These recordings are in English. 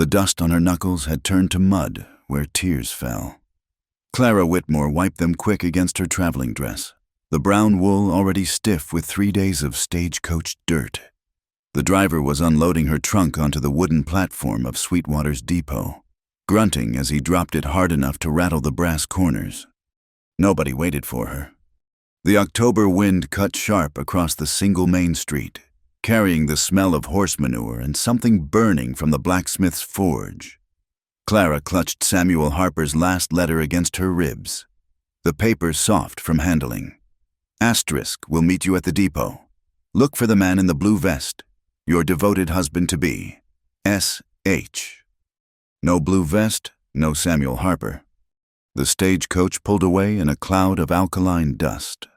The dust on her knuckles had turned to mud where tears fell. Clara Whitmore wiped them quick against her traveling dress, the brown wool already stiff with 3 days of stagecoach dirt. The driver was unloading her trunk onto the wooden platform of Sweetwater's depot, grunting as he dropped it hard enough to rattle the brass corners. Nobody waited for her. The October wind cut sharp across the single main street, carrying the smell of horse manure and something burning from the blacksmith's forge. Clara clutched Samuel Harper's last letter against her ribs, the paper soft from handling. Asterisk will meet you at the depot. Look for the man in the blue vest, your devoted husband-to-be, S.H. No blue vest, no Samuel Harper. The stagecoach pulled away in a cloud of alkaline dust,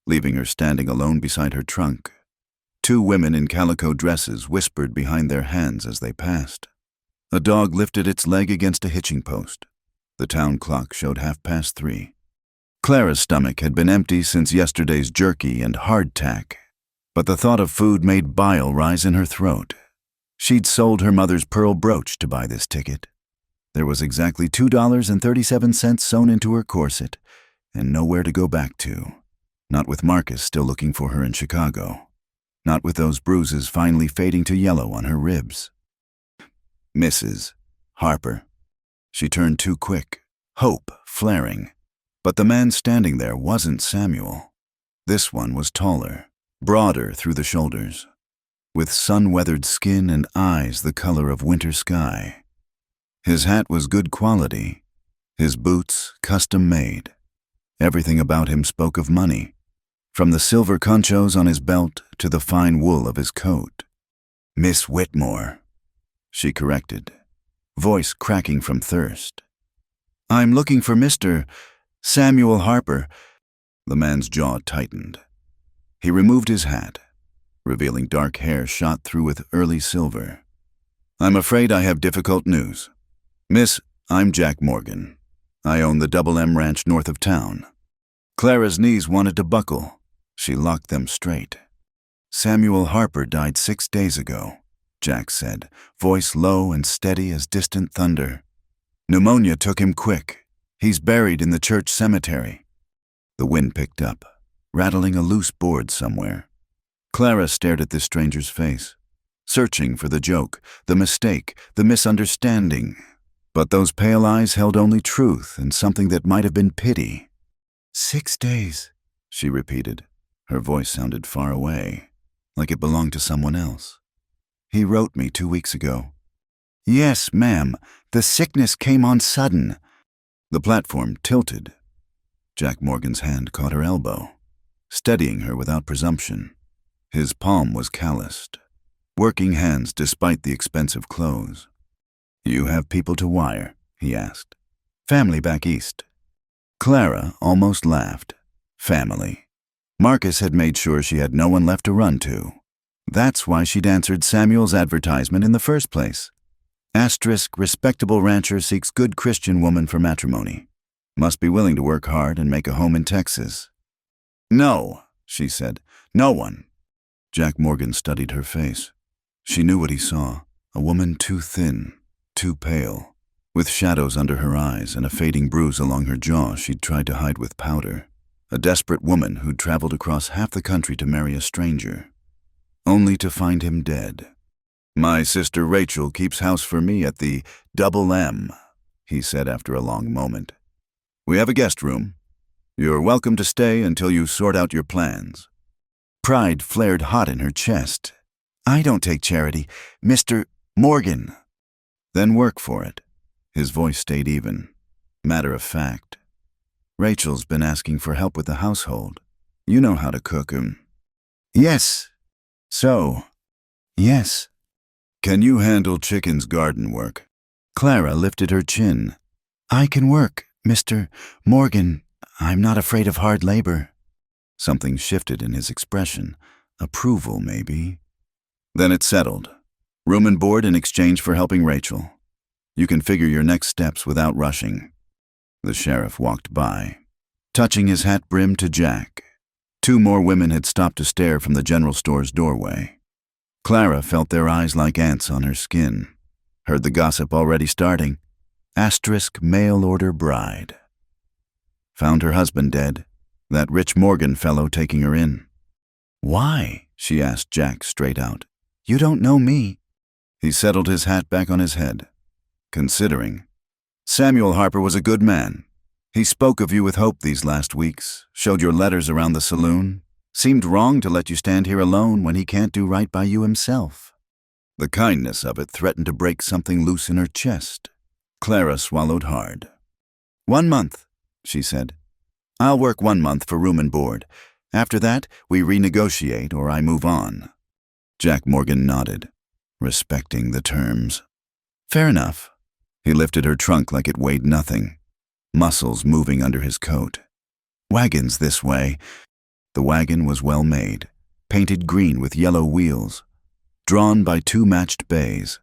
leaving her standing alone beside her trunk. 2 women in calico dresses whispered behind their hands as they passed. A dog lifted its leg against a hitching post. The town clock showed 3:30. Clara's stomach had been empty since yesterday's jerky and hardtack, but the thought of food made bile rise in her throat. She'd sold her mother's pearl brooch to buy this ticket. There was exactly $2.37 sewn into her corset, and nowhere to go back to. Not with Marcus still looking for her in Chicago. Not with those bruises finally fading to yellow on her ribs. Mrs. Harper. She turned too quick, hope flaring. But the man standing there wasn't Samuel. This one was taller, broader through the shoulders, with sun-weathered skin and eyes the color of winter sky. His hat was good quality, his boots custom-made. Everything about him spoke of money, from the silver conchos on his belt to the fine wool of his coat. Miss Whitmore, she corrected, voice cracking from thirst. I'm looking for Mr. Samuel Harper. The man's jaw tightened. He removed his hat, revealing dark hair shot through with early silver. I'm afraid I have difficult news. Miss, I'm Jack Morgan. I own the Double M Ranch north of town. Clara's knees wanted to buckle. She locked them straight. Samuel Harper died 6 days ago, Jack said, voice low and steady as distant thunder. Pneumonia took him quick. He's buried in the church cemetery. The wind picked up, rattling a loose board somewhere. Clara stared at this stranger's face, searching for the joke, the mistake, the misunderstanding. But those pale eyes held only truth and something that might have been pity. 6 days, she repeated. Her voice sounded far away, like it belonged to someone else. He wrote me 2 weeks ago. Yes, ma'am. The sickness came on sudden. The platform tilted. Jack Morgan's hand caught her elbow, steadying her without presumption. His palm was calloused, working hands despite the expensive clothes. You have people to wire? He asked. Family back east. Clara almost laughed. Family. Marcus had made sure she had no one left to run to. That's why she'd answered Samuel's advertisement in the first place. Asterisk, respectable rancher seeks good Christian woman for matrimony. Must be willing to work hard and make a home in Texas. No, she said. No one. Jack Morgan studied her face. She knew what he saw. A woman too thin, too pale, with shadows under her eyes and a fading bruise along her jaw she'd tried to hide with powder. A desperate woman who'd traveled across half the country to marry a stranger, only to find him dead. My sister Rachel keeps house for me at the Double M, he said after a long moment. We have a guest room. You're welcome to stay until you sort out your plans. Pride flared hot in her chest. I don't take charity, Mr. Morgan. Then work for it. His voice stayed even, matter of fact. Rachel's been asking for help with the household. You know how to cook 'em. Yes. So, yes. Can you handle Chicken's garden work? Clara lifted her chin. I can work, Mr. Morgan. I'm not afraid of hard labor. Something shifted in his expression. Approval, maybe. Then it settled. Room and board in exchange for helping Rachel. You can figure your next steps without rushing. The sheriff walked by, touching his hat brim to Jack. 2 more women had stopped to stare from the general store's doorway. Clara felt their eyes like ants on her skin. Heard the gossip already starting. Asterisk mail order bride. Found her husband dead. That rich Morgan fellow taking her in. Why? She asked Jack straight out. You don't know me. He settled his hat back on his head. Considering. Samuel Harper was a good man. He spoke of you with hope these last weeks, showed your letters around the saloon. Seemed wrong to let you stand here alone when he can't do right by you himself. The kindness of it threatened to break something loose in her chest. Clara swallowed hard. 1 month, she said. I'll work 1 month for room and board. After that, we renegotiate or I move on. Jack Morgan nodded, respecting the terms. Fair enough. He lifted her trunk like it weighed nothing, muscles moving under his coat. Wagons this way. The wagon was well made, painted green with yellow wheels, drawn by 2 matched bays.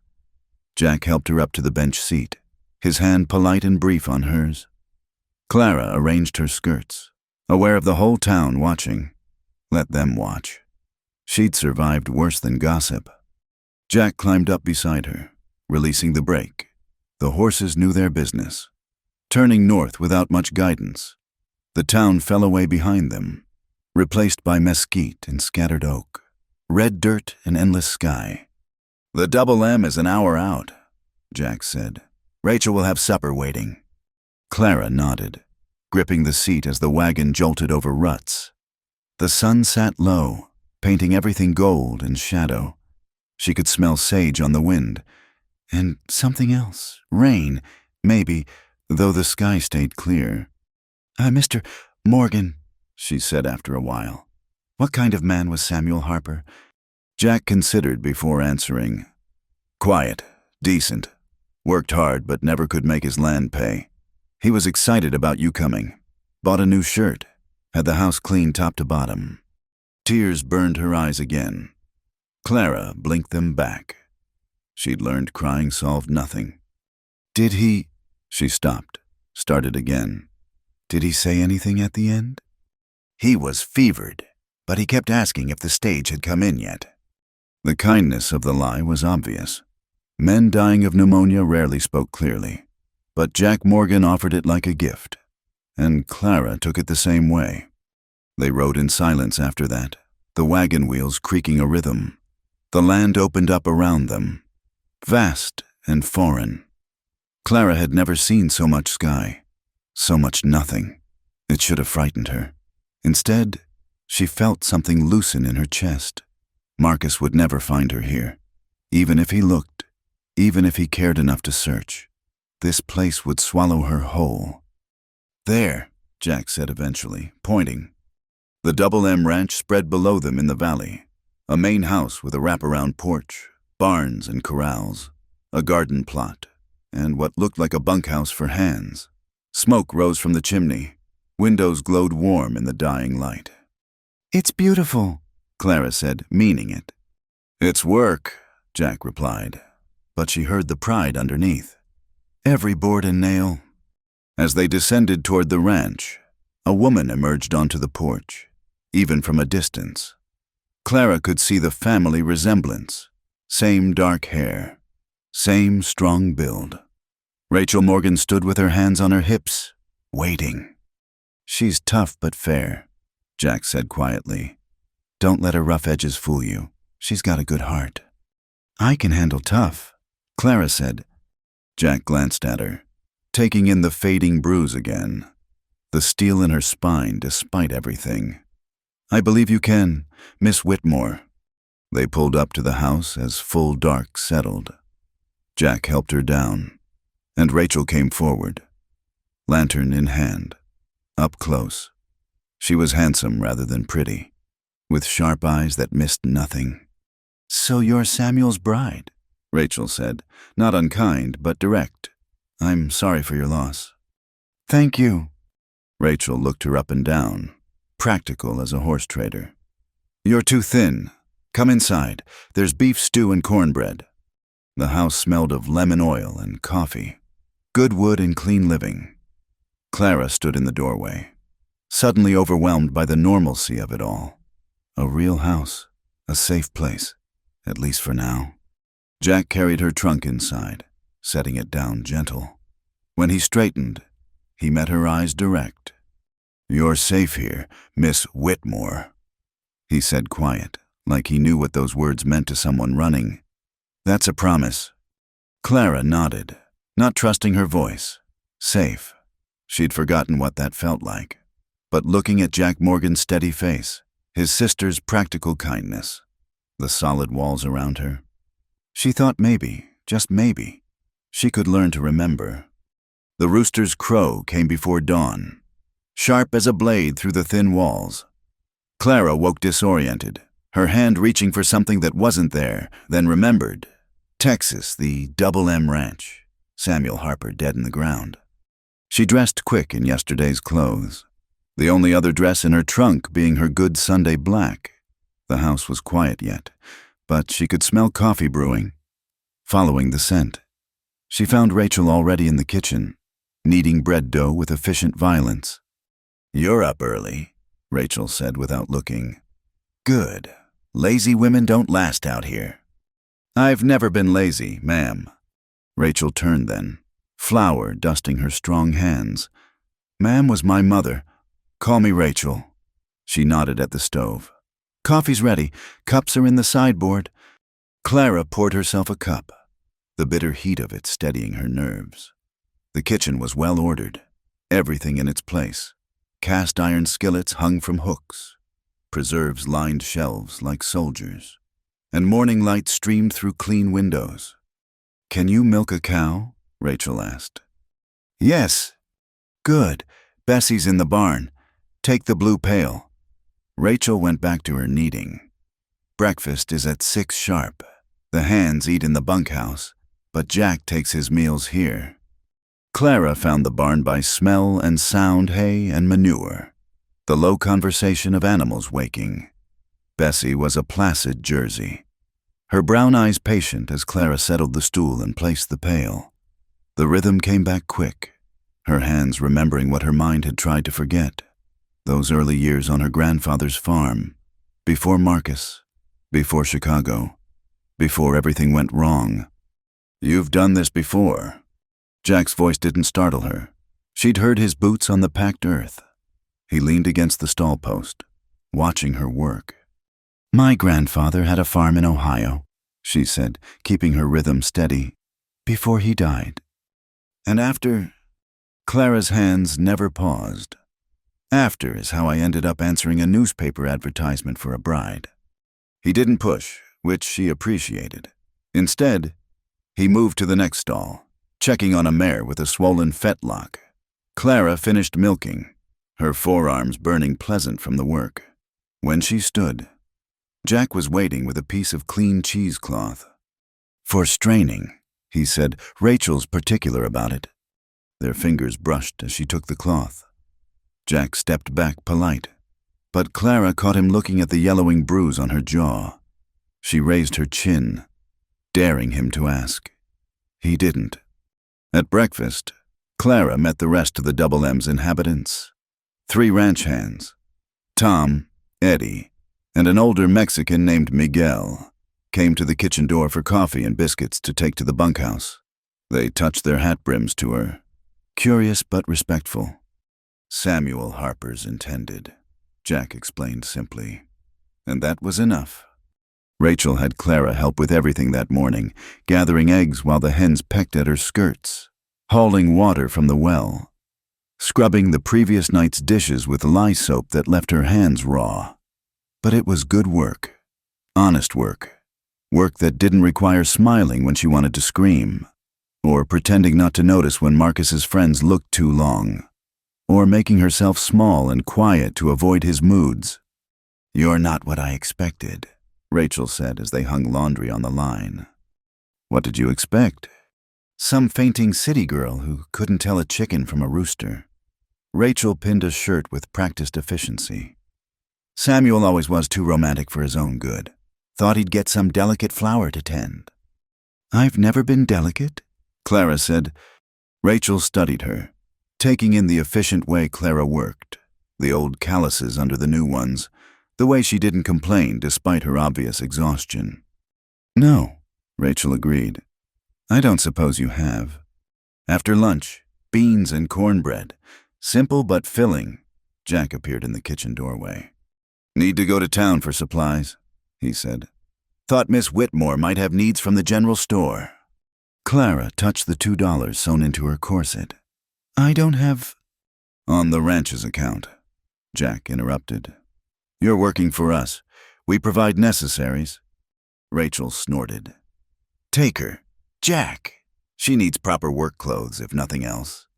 Jack helped her up to the bench seat, his hand polite and brief on hers. Clara arranged her skirts, aware of the whole town watching. Let them watch. She'd survived worse than gossip. Jack climbed up beside her, releasing the brake. The horses knew their business. Turning north without much guidance, the town fell away behind them, replaced by mesquite and scattered oak, red dirt and endless sky. The Double M is an hour out, Jack said. Rachel will have supper waiting. Clara nodded, gripping the seat as the wagon jolted over ruts. The sun sat low, painting everything gold and shadow. She could smell sage on the wind, and something else, rain, maybe, though the sky stayed clear. Mr. Morgan, she said after a while. What kind of man was Samuel Harper? Jack considered before answering. Quiet, decent. Worked hard but never could make his land pay. He was excited about you coming. Bought a new shirt. Had the house cleaned top to bottom. Tears burned her eyes again. Clara blinked them back. She'd learned crying solved nothing. Did he... She stopped, started again. Did he say anything at the end? He was fevered, but he kept asking if the stage had come in yet. The kindness of the lie was obvious. Men dying of pneumonia rarely spoke clearly, but Jack Morgan offered it like a gift, and Clara took it the same way. They rode in silence after that, the wagon wheels creaking a rhythm. The land opened up around them, vast and foreign. Clara had never seen so much sky, so much nothing. It should have frightened her. Instead, she felt something loosen in her chest. Marcus would never find her here. Even if he looked, even if he cared enough to search, this place would swallow her whole. There, Jack said eventually, pointing. The Double M ranch spread below them in the valley. A main house with a wraparound porch, barns and corrals, a garden plot, and what looked like a bunkhouse for hands. Smoke rose from the chimney. Windows glowed warm in the dying light. It's beautiful, Clara said, meaning it. It's work, Jack replied, but she heard the pride underneath. Every board and nail. As they descended toward the ranch, a woman emerged onto the porch, even from a distance. Clara could see the family resemblance. Same dark hair, same strong build. Rachel Morgan stood with her hands on her hips, waiting. She's tough but fair, Jack said quietly. Don't let her rough edges fool you. She's got a good heart. I can handle tough, Clara said. Jack glanced at her, taking in the fading bruise again, the steel in her spine despite everything. I believe you can, Miss Whitmore. They pulled up to the house as full dark settled. Jack helped her down, and Rachel came forward, lantern in hand, up close. She was handsome rather than pretty, with sharp eyes that missed nothing. So you're Samuel's bride, Rachel said, not unkind but direct. I'm sorry for your loss. Thank you. Rachel looked her up and down, practical as a horse trader. You're too thin. Come inside. There's beef stew and cornbread. The house smelled of lemon oil and coffee. Good wood and clean living. Clara stood in the doorway, suddenly overwhelmed by the normalcy of it all. A real house, a safe place, at least for now. Jack carried her trunk inside, setting it down gentle. When he straightened, he met her eyes direct. "You're safe here, Miss Whitmore," he said quiet, like he knew what those words meant to someone running. "That's a promise." Clara nodded, not trusting her voice. Safe. She'd forgotten what that felt like. But looking at Jack Morgan's steady face, his sister's practical kindness, the solid walls around her, she thought maybe, just maybe, she could learn to remember. The rooster's crow came before dawn, sharp as a blade through the thin walls. Clara woke disoriented, her hand reaching for something that wasn't there, then remembered. Texas, the Double M Ranch. Samuel Harper dead in the ground. She dressed quick in yesterday's clothes, the only other dress in her trunk being her good Sunday black. The house was quiet yet, but she could smell coffee brewing. Following the scent, she found Rachel already in the kitchen, kneading bread dough with efficient violence. "You're up early," Rachel said without looking. "Good. Lazy women don't last out here." "I've never been lazy, ma'am." Rachel turned then, flour dusting her strong hands. "Ma'am was my mother. Call me Rachel." She nodded at the stove. "Coffee's ready. Cups are in the sideboard." Clara poured herself a cup, the bitter heat of it steadying her nerves. The kitchen was well ordered, everything in its place. Cast iron skillets hung from hooks. Preserves lined shelves like soldiers. And morning light streamed through clean windows. "Can you milk a cow?" Rachel asked. "Yes." "Good. Bessie's in the barn. Take the blue pail." Rachel went back to her kneading. Breakfast is at 6 sharp. The hands eat in the bunkhouse, but Jack takes his meals here. Clara found the barn by smell and sound, hay and manure, the low conversation of animals waking. Bessie was a placid Jersey, her brown eyes patient as Clara settled the stool and placed the pail. The rhythm came back quick, her hands remembering what her mind had tried to forget. Those early years on her grandfather's farm, before Marcus, before Chicago, before everything went wrong. "You've done this before." Jack's voice didn't startle her. She'd heard his boots on the packed earth. He leaned against the stall post, watching her work. "My grandfather had a farm in Ohio," she said, keeping her rhythm steady, "before he died." "And after?" Clara's hands never paused. "After is how I ended up answering a newspaper advertisement for a bride." He didn't push, which she appreciated. Instead, he moved to the next stall, checking on a mare with a swollen fetlock. Clara finished milking, her forearms burning pleasant from the work. When she stood, Jack was waiting with a piece of clean cheesecloth. "For straining," he said. "Rachel's particular about it." Their fingers brushed as she took the cloth. Jack stepped back, polite, but Clara caught him looking at the yellowing bruise on her jaw. She raised her chin, daring him to ask. He didn't. At breakfast, Clara met the rest of the Double M's inhabitants. 3 ranch hands, Tom, Eddie, and an older Mexican named Miguel, came to the kitchen door for coffee and biscuits to take to the bunkhouse. They touched their hat brims to her, curious but respectful. "Samuel Harper's intended," Jack explained simply. And that was enough. Rachel had Clara help with everything that morning, gathering eggs while the hens pecked at her skirts, hauling water from the well, scrubbing the previous night's dishes with lye soap that left her hands raw. But it was good work, honest work, work that didn't require smiling when she wanted to scream, or pretending not to notice when Marcus's friends looked too long, or making herself small and quiet to avoid his moods. "You're not what I expected," Rachel said as they hung laundry on the line. "What did you expect?" "Some fainting city girl who couldn't tell a chicken from a rooster." Rachel pinned a shirt with practiced efficiency. "Samuel always was too romantic for his own good. Thought he'd get some delicate flower to tend." "I've never been delicate," Clara said. Rachel studied her, taking in the efficient way Clara worked, the old calluses under the new ones, the way she didn't complain despite her obvious exhaustion. "No," Rachel agreed. I don't suppose you have. After lunch, beans and cornbread. Simple but filling. Jack appeared in the kitchen doorway. Need to go to town for supplies, he said. Thought Miss Whitmore might have needs from the general store. Clara touched the $2 sewn into her corset. I don't have... On the ranch's account, Jack interrupted. You're working for us. We provide necessaries. Rachel snorted. Take her. Jack. She needs proper work clothes, if nothing else.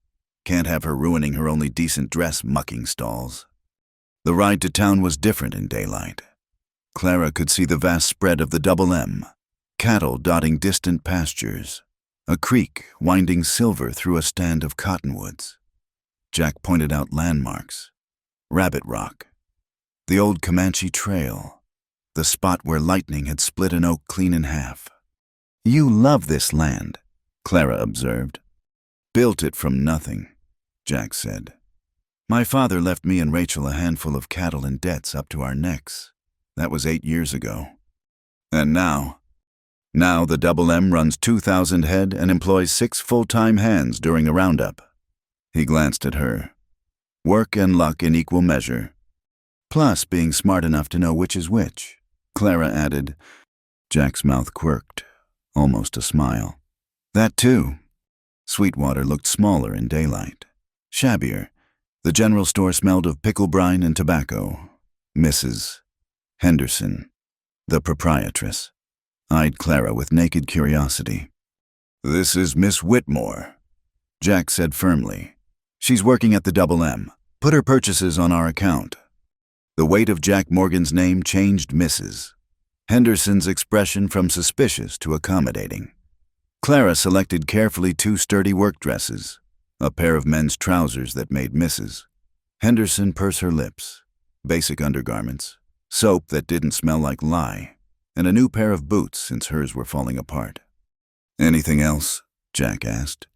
Can't have her ruining her only decent dress mucking stalls. The ride to town was different in daylight. Clara could see the vast spread of the Double M, cattle dotting distant pastures, a creek winding silver through a stand of cottonwoods. Jack pointed out landmarks. Rabbit Rock, the old Comanche Trail, the spot where lightning had split an oak clean in half. You love this land, Clara observed. Built it from nothing, Jack said. My father left me and Rachel a handful of cattle and debts up to our necks. That was 8 years ago. And now the Double M runs 2,000 head and employs 6 full-time hands during a roundup. He glanced at her. Work and luck in equal measure. Plus being smart enough to know which is which, Clara added. Jack's mouth quirked, almost a smile. That too. Sweetwater looked smaller in daylight. Shabbier. The general store smelled of pickle brine and tobacco. Mrs. Henderson, the proprietress, eyed Clara with naked curiosity. This is Miss Whitmore, Jack said firmly. She's working at the Double M. Put her purchases on our account. The weight of Jack Morgan's name changed Mrs. Henderson's expression from suspicious to accommodating. Clara selected carefully 2 sturdy work dresses, a pair of men's trousers that made Mrs. Henderson purse her lips, basic undergarments, soap that didn't smell like lye, and a new pair of boots since hers were falling apart. Anything else? Jack asked.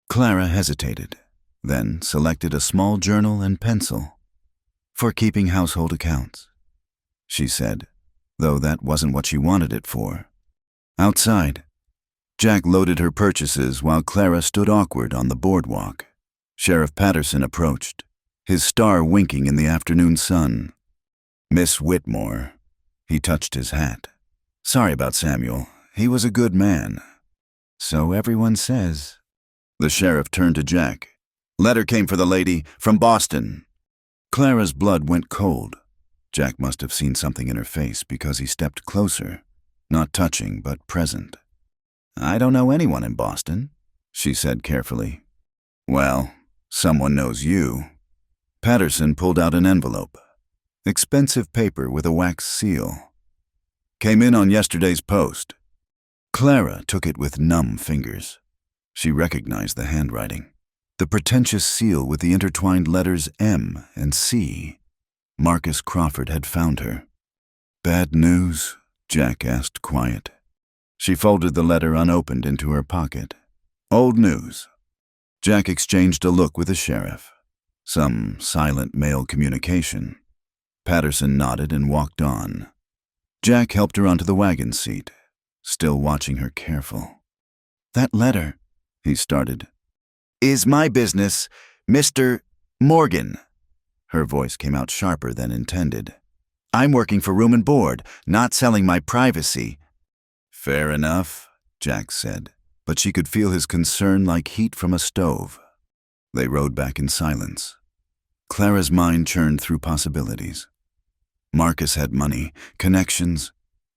Clara hesitated, then selected a small journal and pencil. For keeping household accounts, she said, though that wasn't what she wanted it for. Outside, Jack loaded her purchases while Clara stood awkward on the boardwalk. Sheriff Patterson approached, his star winking in the afternoon sun. Miss Whitmore. He touched his hat. Sorry about Samuel. He was a good man. So everyone says. The sheriff turned to Jack. Letter came for the lady, from Boston. Clara's blood went cold. Jack must have seen something in her face because he stepped closer, not touching but present. I don't know anyone in Boston, she said carefully. Well, someone knows you. Patterson pulled out an envelope. Expensive paper with a wax seal. Came in on yesterday's post. Clara took it with numb fingers. She recognized the handwriting. The pretentious seal with the intertwined letters M and C. Marcus Crawford had found her. Bad news? Jack asked, quiet. She folded the letter unopened into her pocket. Old news. Jack exchanged a look with the sheriff. Some silent male communication. Patterson nodded and walked on. Jack helped her onto the wagon seat, still watching her careful. That letter, he started. Is my business, Mr. Morgan. Her voice came out sharper than intended. I'm working for room and board, not selling my privacy. Fair enough, Jack said, but she could feel his concern like heat from a stove. They rode back in silence. Clara's mind churned through possibilities. Marcus had money, connections.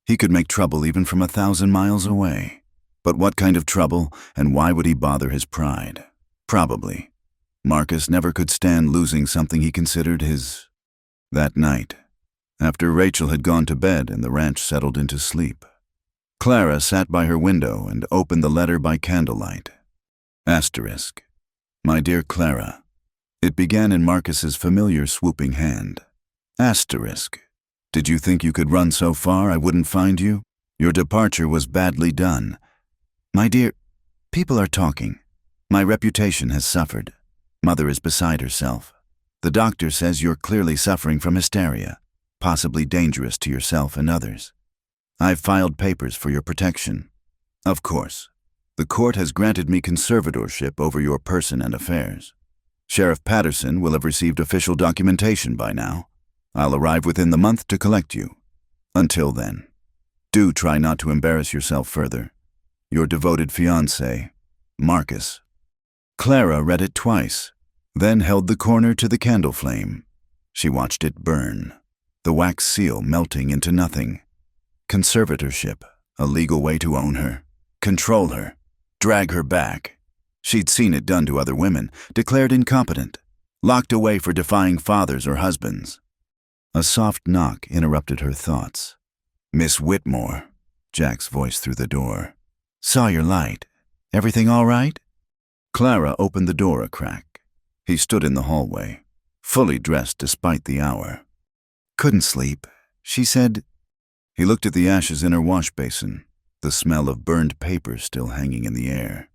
He could make trouble even from 1,000 miles away. But what kind of trouble, and why would he bother his pride? Probably. Marcus never could stand losing something he considered his. That night, after Rachel had gone to bed and the ranch settled into sleep, Clara sat by her window and opened the letter by candlelight. Asterisk. My dear Clara. It began in Marcus's familiar swooping hand. Asterisk. Did you think you could run so far I wouldn't find you? Your departure was badly done. My dear, people are talking. My reputation has suffered. Mother is beside herself. The doctor says you're clearly suffering from hysteria, possibly dangerous to yourself and others. I've filed papers for your protection. Of course. The court has granted me conservatorship over your person and affairs. Sheriff Patterson will have received official documentation by now. I'll arrive within the month to collect you. Until then, do try not to embarrass yourself further. Your devoted fiancé, Marcus. Clara read it twice, then held the corner to the candle flame. She watched it burn, the wax seal melting into nothing. Conservatorship, a legal way to own her, control her, drag her back. She'd seen it done to other women, declared incompetent, locked away for defying fathers or husbands. A soft knock interrupted her thoughts. Miss Whitmore, Jack's voice through the door. Saw your light. Everything all right? Clara opened the door a crack. He stood in the hallway, fully dressed despite the hour. Couldn't sleep, she said. He looked at the ashes in her wash basin, the smell of burned paper still hanging in the air.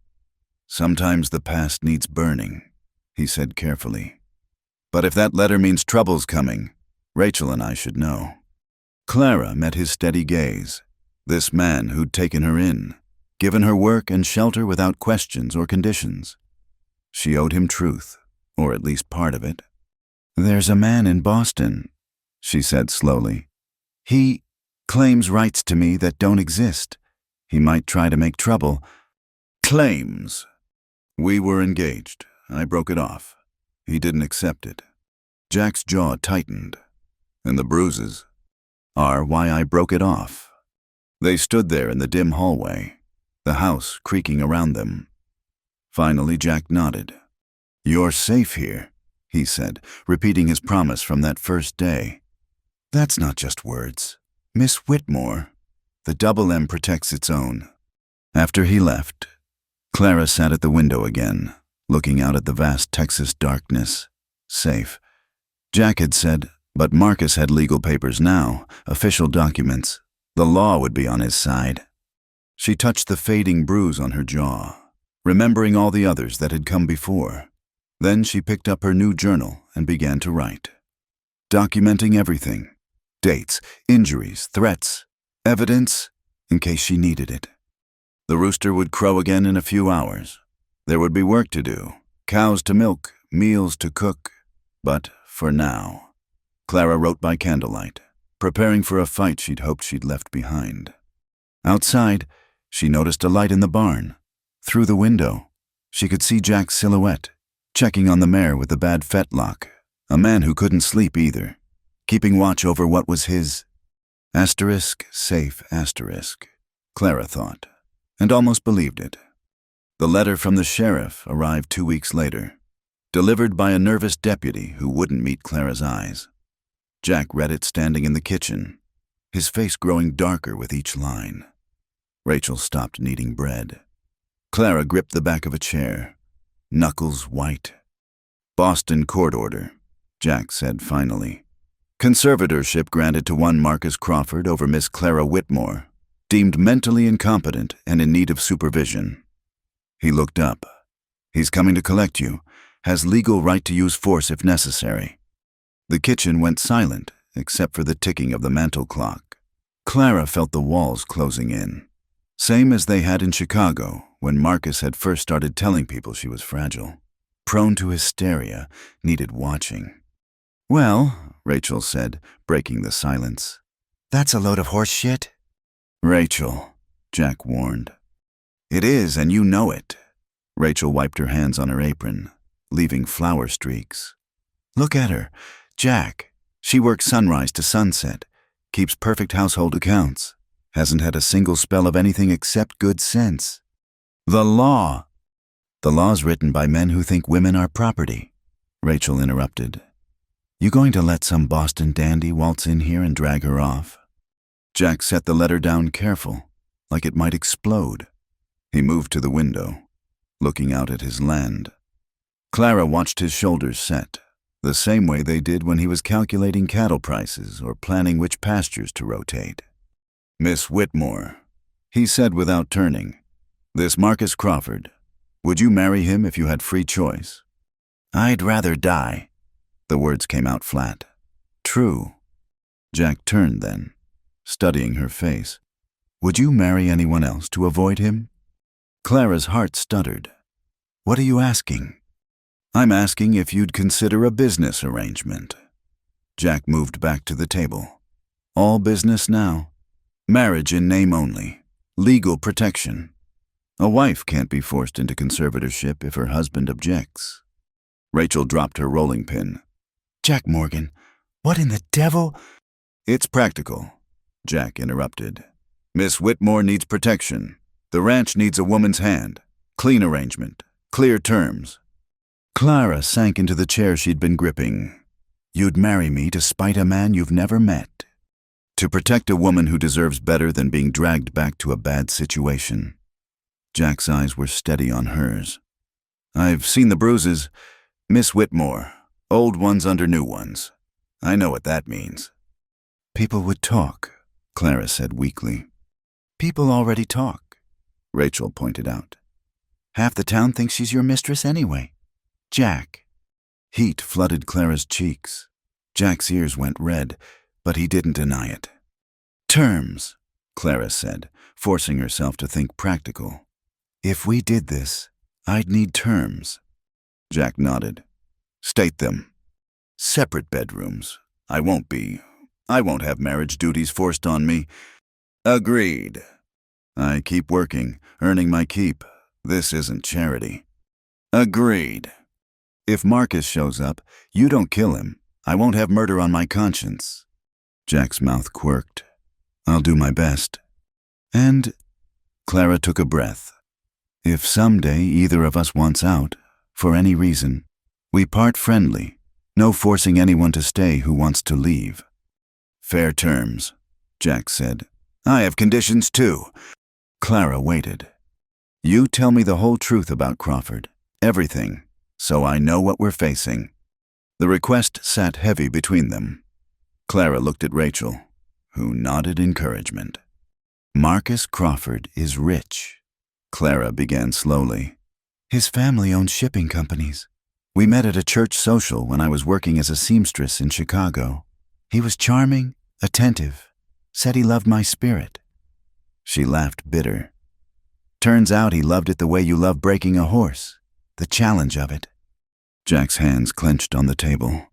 Sometimes the past needs burning, he said carefully. But if that letter means trouble's coming, Rachel and I should know. Clara met his steady gaze. This man who'd taken her in, given her work and shelter without questions or conditions. She owed him truth, or at least part of it. There's a man in Boston, she said slowly. He claims rights to me that don't exist. He might try to make trouble. Claims. We were engaged. I broke it off. He didn't accept it. Jack's jaw tightened, and the bruises are why I broke it off. They stood there in the dim hallway, the house creaking around them. Finally, Jack nodded. You're safe here, he said, repeating his promise from that first day. That's not just words. Miss Whitmore. The double M protects its own. After he left, Clara sat at the window again, looking out at the vast Texas darkness. Safe. Jack had said, but Marcus had legal papers now, official documents. The law would be on his side. She touched the fading bruise on her jaw, remembering all the others that had come before. Then she picked up her new journal and began to write, documenting everything. Dates, injuries, threats, evidence, in case she needed it. The rooster would crow again in a few hours. There would be work to do, cows to milk, meals to cook. But for now, Clara wrote by candlelight, preparing for a fight she'd hoped she'd left behind. Outside, she noticed a light in the barn. Through the window, she could see Jack's silhouette, checking on the mare with the bad fetlock, a man who couldn't sleep either, keeping watch over what was his. Safe, Clara thought, and almost believed it. The letter from the sheriff arrived 2 weeks later, delivered by a nervous deputy who wouldn't meet Clara's eyes. Jack read it standing in the kitchen, his face growing darker with each line. Rachel stopped kneading bread. Clara gripped the back of a chair, knuckles white. Boston court order, Jack said finally. Conservatorship granted to one Marcus Crawford over Miss Clara Whitmore, deemed mentally incompetent and in need of supervision. He looked up. He's coming to collect you, has legal right to use force if necessary. The kitchen went silent, except for the ticking of the mantel clock. Clara felt the walls closing in, same as they had in Chicago when Marcus had first started telling people she was fragile, prone to hysteria, needed watching. Well, Rachel said, breaking the silence. That's a load of horse shit. Rachel, Jack warned. It is, and you know it. Rachel wiped her hands on her apron, leaving flour streaks. Look at her, Jack. She works sunrise to sunset, keeps perfect household accounts, hasn't had a single spell of anything except good sense. The law. The law's written by men who think women are property, Rachel interrupted. You going to let some Boston dandy waltz in here and drag her off? Jack set the letter down careful, like it might explode. He moved to the window, looking out at his land. Clara watched his shoulders set, the same way they did when he was calculating cattle prices or planning which pastures to rotate. Miss Whitmore, he said without turning, this Marcus Crawford, would you marry him if you had free choice? I'd rather die. The words came out flat. True. Jack turned then, studying her face. Would you marry anyone else to avoid him? Clara's heart stuttered. What are you asking? I'm asking if you'd consider a business arrangement. Jack moved back to the table. All business now. Marriage in name only. Legal protection. A wife can't be forced into conservatorship if her husband objects. Rachel dropped her rolling pin. Jack Morgan, what in the devil? It's practical, Jack interrupted. Miss Whitmore needs protection. The ranch needs a woman's hand. Clean arrangement. Clear terms. Clara sank into the chair she'd been gripping. You'd marry me to spite a man you've never met. To protect a woman who deserves better than being dragged back to a bad situation. Jack's eyes were steady on hers. I've seen the bruises. Miss Whitmore, old ones under new ones. I know what that means. People would talk, Clara said weakly. People already talk, Rachel pointed out. Half the town thinks she's your mistress anyway. Jack. Heat flooded Clara's cheeks. Jack's ears went red, but he didn't deny it. Terms, Clara said, forcing herself to think practical. If we did this, I'd need terms. Jack nodded. State them. Separate bedrooms. I won't have marriage duties forced on me. Agreed. I keep working, earning my keep. This isn't charity. Agreed. If Marcus shows up, you don't kill him. I won't have murder on my conscience. Jack's mouth quirked. I'll do my best. And Clara took a breath. If someday either of us wants out, for any reason, we part friendly. No forcing anyone to stay who wants to leave. Fair terms, Jack said. I have conditions too. Clara waited. You tell me the whole truth about Crawford. Everything. So I know what we're facing. The request sat heavy between them. Clara looked at Rachel, who nodded encouragement. Marcus Crawford is rich. Clara began slowly. His family owns shipping companies. We met at a church social when I was working as a seamstress in Chicago. He was charming, attentive, said he loved my spirit. She laughed bitter. Turns out he loved it the way you love breaking a horse. The challenge of it. Jack's hands clenched on the table.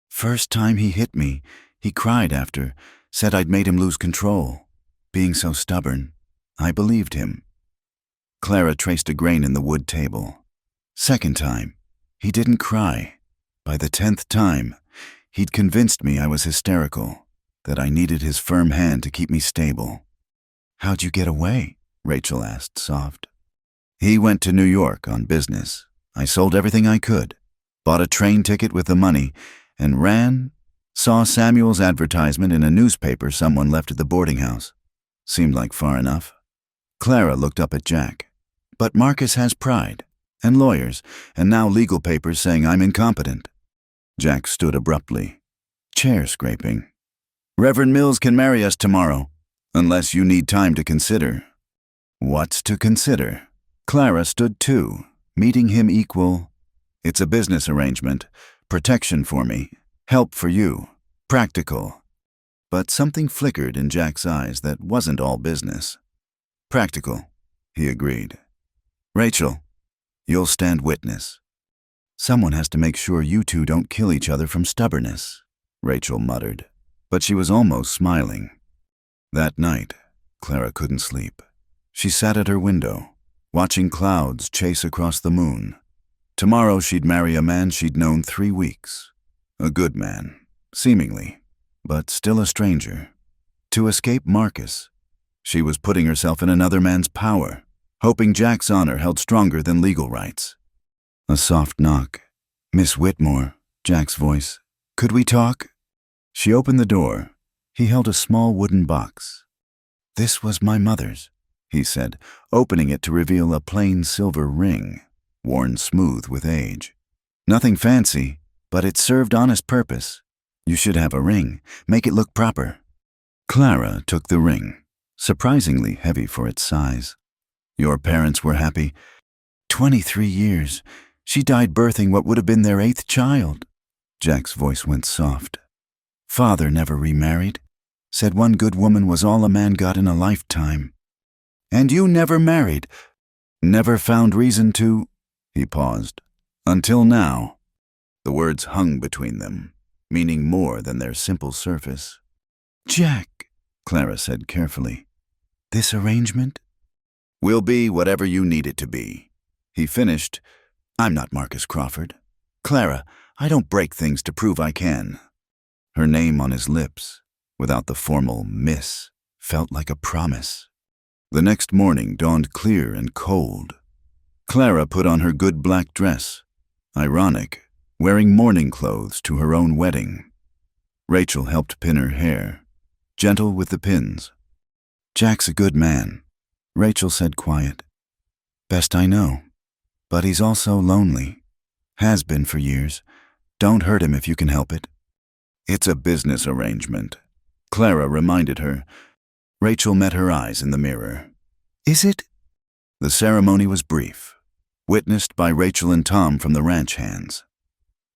First time he hit me, he cried after, said I'd made him lose control. Being so stubborn, I believed him. Clara traced a grain in the wood table. Second time, he didn't cry. By the 10th time, he'd convinced me I was hysterical, that I needed his firm hand to keep me stable. How'd you get away? Rachel asked, soft. He went to New York on business. I sold everything I could, bought a train ticket with the money, and ran. Saw Samuel's advertisement in a newspaper someone left at the boarding house. Seemed like far enough. Clara looked up at Jack. But Marcus has pride, and lawyers, and now legal papers saying I'm incompetent. Jack stood abruptly, chair scraping. Reverend Mills can marry us tomorrow, unless you need time to consider. What's to consider? Clara stood too, meeting him equal. It's a business arrangement, protection for me, help for you, practical. But something flickered in Jack's eyes that wasn't all business. Practical, he agreed. Rachel, you'll stand witness. Someone has to make sure you two don't kill each other from stubbornness, Rachel muttered, but she was almost smiling. That night, Clara couldn't sleep. She sat at her window, watching clouds chase across the moon. Tomorrow she'd marry a man she'd known 3 weeks. A good man, seemingly, but still a stranger. To escape Marcus, she was putting herself in another man's power, hoping Jack's honor held stronger than legal rights. A soft knock. Miss Whitmore, Jack's voice. Could we talk? She opened the door. He held a small wooden box. This was my mother's, he said, opening it to reveal a plain silver ring, worn smooth with age. Nothing fancy, but it served honest purpose. You should have a ring. Make it look proper. Clara took the ring, surprisingly heavy for its size. Your parents were happy. 23 years. She died birthing what would have been their 8th child. Jack's voice went soft. Father never remarried. Said one good woman was all a man got in a lifetime. And you never married. Never found reason to... He paused. Until now. The words hung between them, meaning more than their simple surface. Jack, Clara said carefully, this arrangement will be whatever you need it to be. He finished, I'm not Marcus Crawford. Clara, I don't break things to prove I can. Her name on his lips, without the formal miss, felt like a promise. The next morning dawned clear and cold. Clara put on her good black dress, ironic, wearing mourning clothes to her own wedding. Rachel helped pin her hair, gentle with the pins. Jack's a good man, Rachel said quiet. Best I know, but he's also lonely. Has been for years. Don't hurt him if you can help it. It's a business arrangement, Clara reminded her. Rachel met her eyes in the mirror. Is it? The ceremony was brief, witnessed by Rachel and Tom from the ranch hands.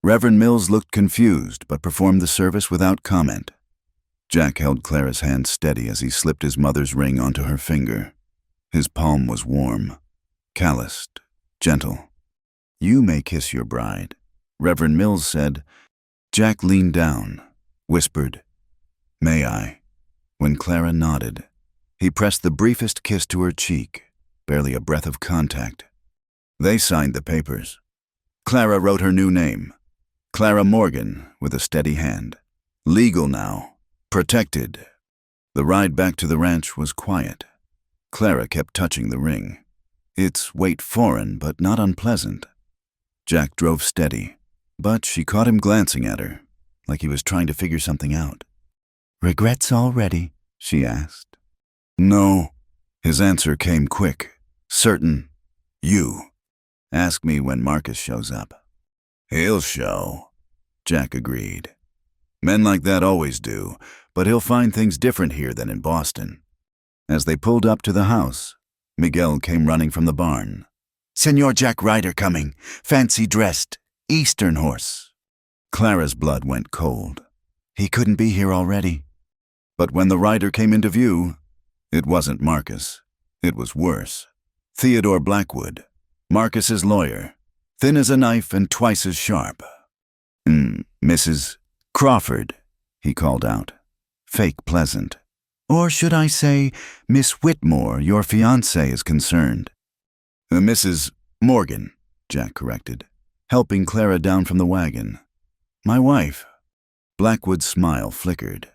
Reverend Mills looked confused but performed the service without comment. Jack held Clara's hand steady as he slipped his mother's ring onto her finger. His palm was warm, calloused, gentle. You may kiss your bride, Reverend Mills said. Jack leaned down, whispered, May I? When Clara nodded, he pressed the briefest kiss to her cheek, barely a breath of contact. They signed the papers. Clara wrote her new name, Clara Morgan, with a steady hand. Legal now, protected. The ride back to the ranch was quiet. Clara kept touching the ring. Its weight foreign, but not unpleasant. Jack drove steady, but she caught him glancing at her, like he was trying to figure something out. Regrets already? She asked. No. His answer came quick, certain. You. Ask me when Marcus shows up. He'll show, Jack agreed. Men like that always do, but he'll find things different here than in Boston. As they pulled up to the house, Miguel came running from the barn. Senor Jack Ryder coming, fancy dressed, Eastern horse. Clara's blood went cold. He couldn't be here already. But when the rider came into view, it wasn't Marcus. It was worse. Theodore Blackwood, Marcus's lawyer, thin as a knife and twice as sharp. Mrs. Crawford, he called out, fake pleasant. Or should I say, Miss Whitmore, your fiancé, is concerned. Mrs. Morgan, Jack corrected, helping Clara down from the wagon. My wife. Blackwood's smile flickered.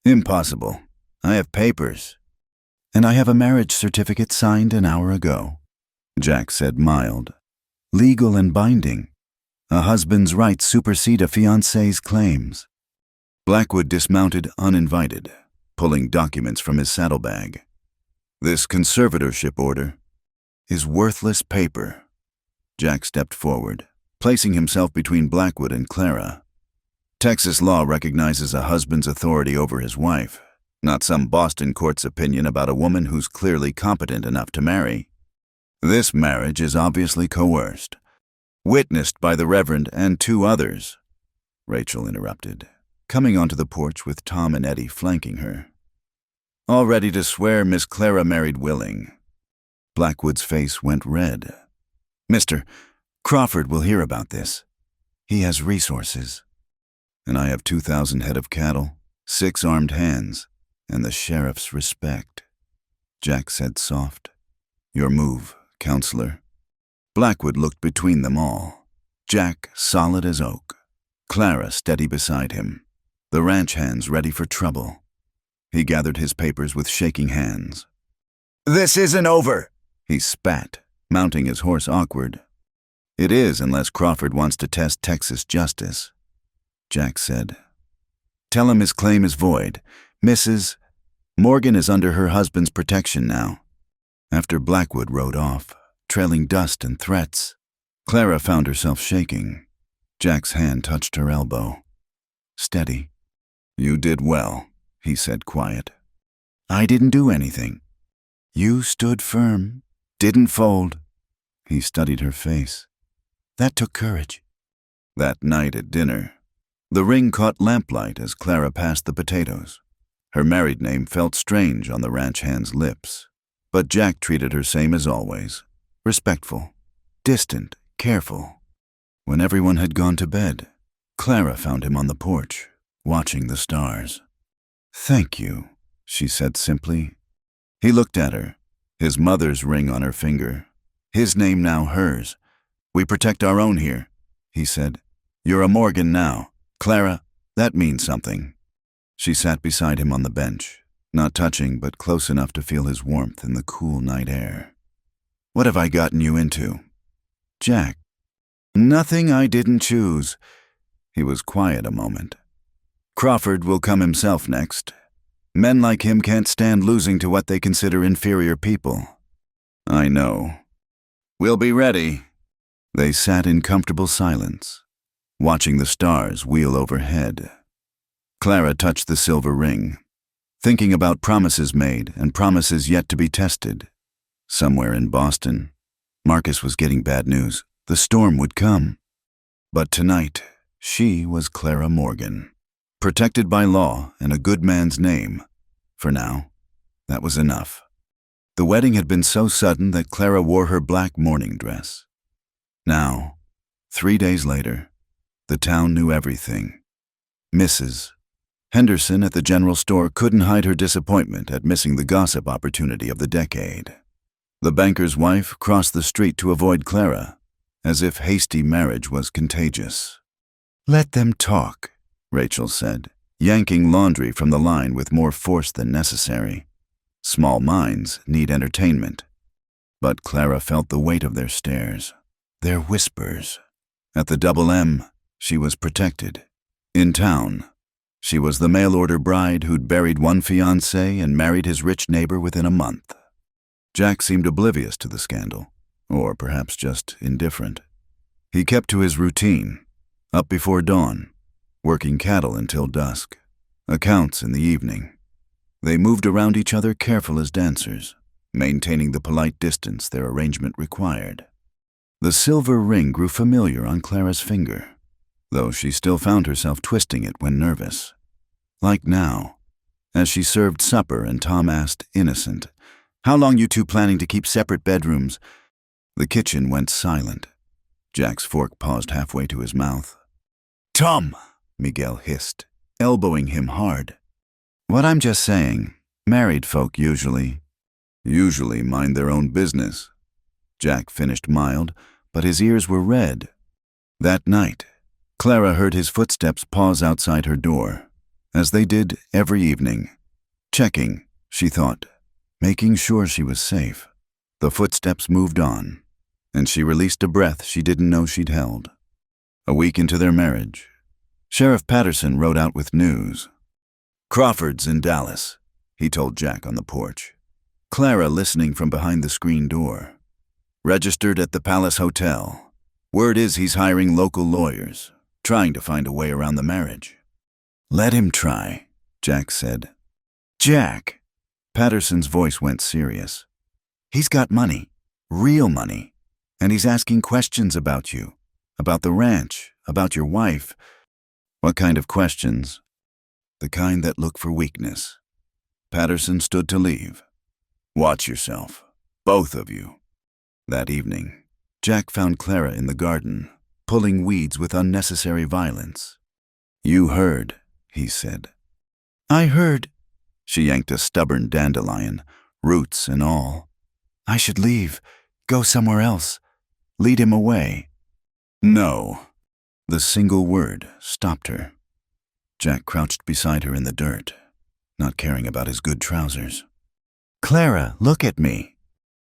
Impossible. I have papers. And I have a marriage certificate signed an hour ago. Jack said mild. Legal and binding. A husband's rights supersede a fiancé's claims. Blackwood dismounted uninvited, pulling documents from his saddlebag. This conservatorship order is worthless paper. Jack stepped forward, placing himself between Blackwood and Clara. Texas law recognizes a husband's authority over his wife, not some Boston court's opinion about a woman who's clearly competent enough to marry. This marriage is obviously coerced, witnessed by the Reverend and two others. Rachel interrupted, coming onto the porch with Tom and Eddie flanking her. All ready to swear Miss Clara married willing. Blackwood's face went red. Mr. Crawford will hear about this. He has resources. And I have 2,000 head of cattle, 6 armed hands, and the sheriff's respect. Jack said soft. Your move, counselor. Blackwood looked between them all. Jack solid as oak. Clara steady beside him. The ranch hands ready for trouble. He gathered his papers with shaking hands. This isn't over, he spat, mounting his horse awkward. It is unless Crawford wants to test Texas justice, Jack said. Tell him his claim is void. Mrs. Morgan is under her husband's protection now. After Blackwood rode off, trailing dust and threats, Clara found herself shaking. Jack's hand touched her elbow. Steady. You did well, he said quiet. I didn't do anything. You stood firm, didn't fold. He studied her face. That took courage. That night at dinner, the ring caught lamplight as Clara passed the potatoes. Her married name felt strange on the ranch hand's lips, but Jack treated her same as always, respectful, distant, careful. When everyone had gone to bed, Clara found him on the porch, watching the stars. "Thank you," she said simply. He looked at her, his mother's ring on her finger, his name now hers. "We protect our own here," he said. "You're a Morgan now. Clara, that means something." She sat beside him on the bench, not touching but close enough to feel his warmth in the cool night air. "What have I gotten you into?" "Jack." "Nothing I didn't choose." He was quiet a moment. "Crawford will come himself next. Men like him can't stand losing to what they consider inferior people." "I know." "We'll be ready." They sat in comfortable silence, watching the stars wheel overhead. Clara touched the silver ring, thinking about promises made and promises yet to be tested. Somewhere in Boston, Marcus was getting bad news. The storm would come. But tonight, she was Clara Morgan, protected by law and a good man's name. For now, that was enough. The wedding had been so sudden that Clara wore her black mourning dress. Now, 3 days later, the town knew everything. Mrs. Henderson at the general store couldn't hide her disappointment at missing the gossip opportunity of the decade. The banker's wife crossed the street to avoid Clara, as if hasty marriage was contagious. "Let them talk," Rachel said, yanking laundry from the line with more force than necessary. Small minds need entertainment. But Clara felt the weight of their stares, their whispers. At the Double M, she was protected. In town, she was the mail-order bride who'd buried one fiancé and married his rich neighbor within a month. Jack seemed oblivious to the scandal, or perhaps just indifferent. He kept to his routine, up before dawn, working cattle until dusk, accounts in the evening. They moved around each other careful as dancers, maintaining the polite distance their arrangement required. The silver ring grew familiar on Clara's finger, though she still found herself twisting it when nervous. Like now, as she served supper and Tom asked, innocent, "How long you two planning to keep separate bedrooms?" The kitchen went silent. Jack's fork paused halfway to his mouth. "Tom!" Miguel hissed, elbowing him hard. "What I'm just saying, married folk usually mind their own business." Jack finished mild, but his ears were red. That night, Clara heard his footsteps pause outside her door, as they did every evening. Checking, she thought, making sure she was safe. The footsteps moved on, and she released a breath she didn't know she'd held. A week into their marriage, Sheriff Patterson rode out with news. "Crawford's in Dallas," he told Jack on the porch. Clara listening from behind the screen door. "Registered at the Palace Hotel. Word is he's hiring local lawyers, trying to find a way around the marriage." "Let him try," Jack said. "Jack," Patterson's voice went serious. "He's got money, real money, and he's asking questions about you, about the ranch, about your wife." "What kind of questions?" "The kind that look for weakness." Patterson stood to leave. "Watch yourself, both of you." That evening, Jack found Clara in the garden, pulling weeds with unnecessary violence. "You heard," he said. "I heard." She yanked a stubborn dandelion, roots and all. "I should leave, go somewhere else, lead him away." "No." The single word stopped her. Jack crouched beside her in the dirt, not caring about his good trousers. "Clara, look at me."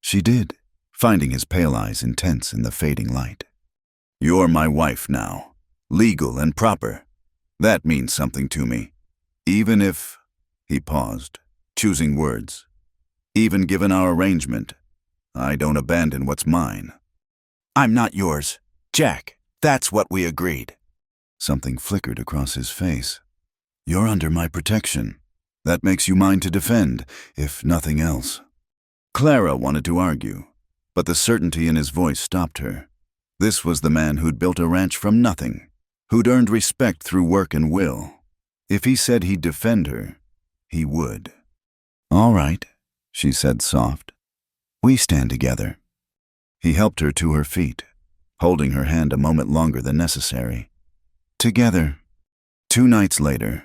She did, finding his pale eyes intense in the fading light. "You're my wife now, legal and proper. That means something to me. Even if," he paused, choosing words, "even given our arrangement, I don't abandon what's mine." "I'm not yours, Jack. That's what we agreed." Something flickered across his face. "You're under my protection. That makes you mine to defend, if nothing else." Clara wanted to argue, but the certainty in his voice stopped her. This was the man who'd built a ranch from nothing, who'd earned respect through work and will. If he said he'd defend her, he would. "All right," she said soft. "We stand together." He helped her to her feet, holding her hand a moment longer than necessary. Together. 2 nights later,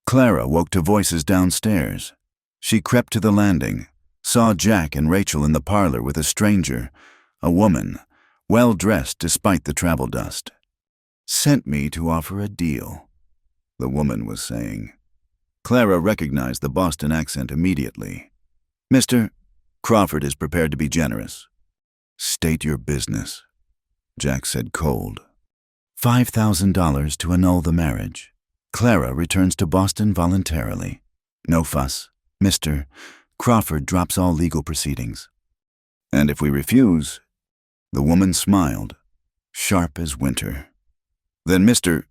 Clara woke to voices downstairs. She crept to the landing, saw Jack and Rachel in the parlor with a stranger, a woman, well-dressed despite the travel dust. "Sent me to offer a deal," the woman was saying. Clara recognized the Boston accent immediately. "Mr. Crawford is prepared to be generous." "State your business," Jack said cold. $5,000 to annul the marriage. Clara returns to Boston voluntarily. No fuss. Mr. Crawford drops all legal proceedings. "And if we refuse?" The woman smiled, sharp as winter. "Then Mr.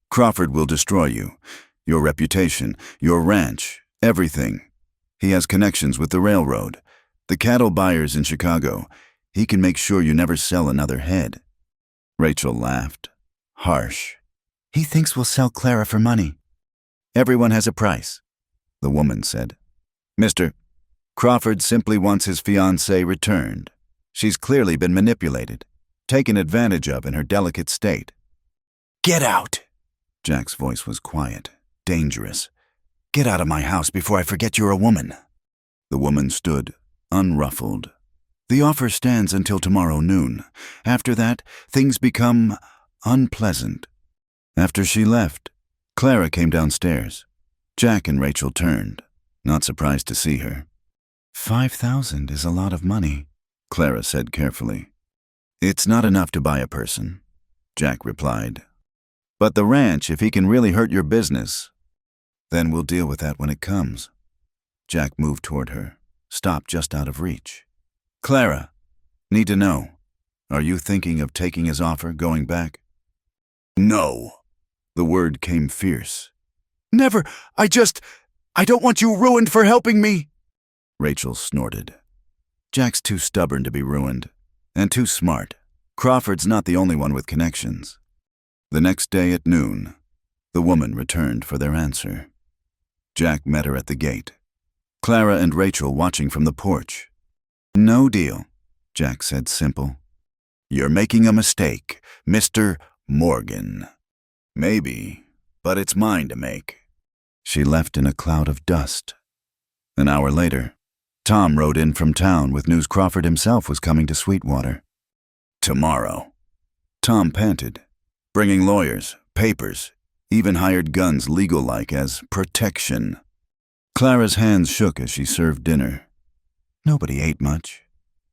Crawford will destroy you, your reputation, your ranch, everything. He has connections with the railroad, the cattle buyers in Chicago. He can make sure you never sell another head." Rachel laughed, harsh. "He thinks we'll sell Clara for money." "Everyone has a price," the woman said. "Mr. Crawford simply wants his fiancée returned. She's clearly been manipulated, taken advantage of in her delicate state." "Get out!" Jack's voice was quiet, dangerous. "Get out of my house before I forget you're a woman." The woman stood, unruffled. "The offer stands until tomorrow noon. After that, things become unpleasant." After she left, Clara came downstairs. Jack and Rachel turned, not surprised to see her. $5,000 is a lot of money," Clara said carefully. "It's not enough to buy a person," Jack replied. "But the ranch, if he can really hurt your business, then we'll deal with that when it comes." Jack moved toward her, stopped just out of reach. "Clara, need to know, are you thinking of taking his offer, going back?" "No." The word came fierce. "Never. I don't want you ruined for helping me." Rachel snorted. "Jack's too stubborn to be ruined, and too smart. Crawford's not the only one with connections." The next day at noon, the woman returned for their answer. Jack met her at the gate, Clara and Rachel watching from the porch. "No deal," Jack said simple. "You're making a mistake, Mr. Morgan." "Maybe, but it's mine to make." She left in a cloud of dust. An hour later, Tom rode in from town with news Crawford himself was coming to Sweetwater. "Tomorrow," Tom panted, bringing lawyers, papers, even hired guns legal-like as protection. Clara's hands shook as she served dinner. Nobody ate much.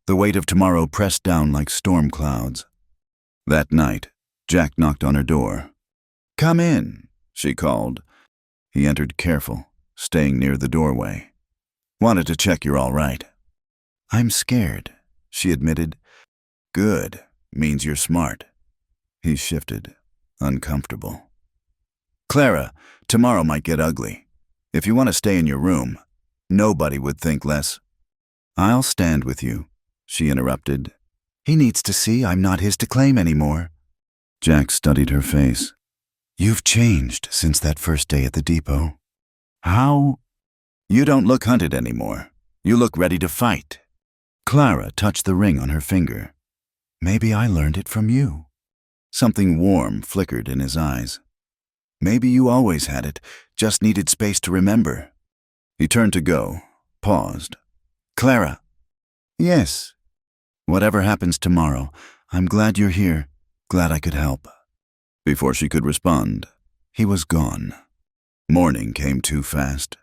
The weight of tomorrow pressed down like storm clouds. That night, Jack knocked on her door. "Come in," she called. He entered careful, staying near the doorway. "Wanted to check you're all right." "I'm scared," she admitted. "Good. Means you're smart." He shifted, uncomfortable. "Clara, tomorrow might get ugly. If you want to stay in your room, nobody would think less." "I'll stand with you," she interrupted. "He needs to see I'm not his to claim anymore." Jack studied her face. "You've changed since that first day at the depot." "How?" "You don't look hunted anymore. You look ready to fight." Clara touched the ring on her finger. "Maybe I learned it from you." Something warm flickered in his eyes. "Maybe you always had it, just needed space to remember." He turned to go, paused. "Clara." "Yes." "Whatever happens tomorrow, I'm glad you're here, glad I could help." Before she could respond, he was gone. Morning came too fast.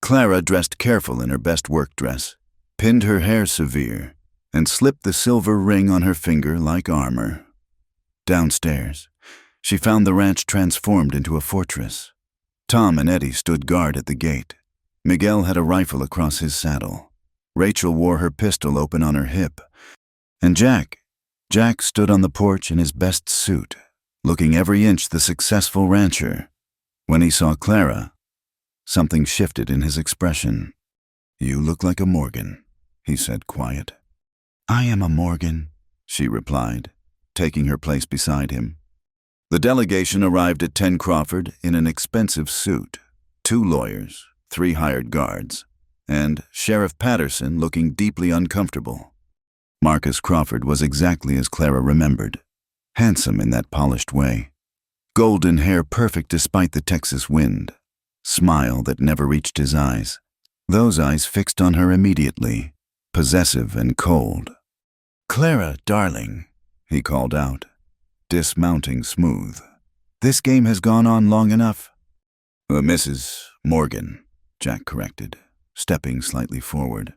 Clara dressed careful in her best work dress, pinned her hair severe, and slipped the silver ring on her finger like armor. Downstairs, she found the ranch transformed into a fortress. Tom and Eddie stood guard at the gate. Miguel had a rifle across his saddle. Rachel wore her pistol open on her hip. And Jack stood on the porch in his best suit, looking every inch the successful rancher. When he saw Clara, something shifted in his expression. "You look like a Morgan," he said quiet. "I am a Morgan," she replied, taking her place beside him. The delegation arrived at 10 Crawford in an expensive suit, 2 lawyers, 3 hired guards, and Sheriff Patterson looking deeply uncomfortable. Marcus Crawford was exactly as Clara remembered, handsome in that polished way. Golden hair perfect despite the Texas wind, smile that never reached his eyes. Those eyes fixed on her immediately, possessive and cold. "Clara, darling," he called out, dismounting smooth. "This game has gone on long enough." "Mrs. Morgan," Jack corrected, stepping slightly forward.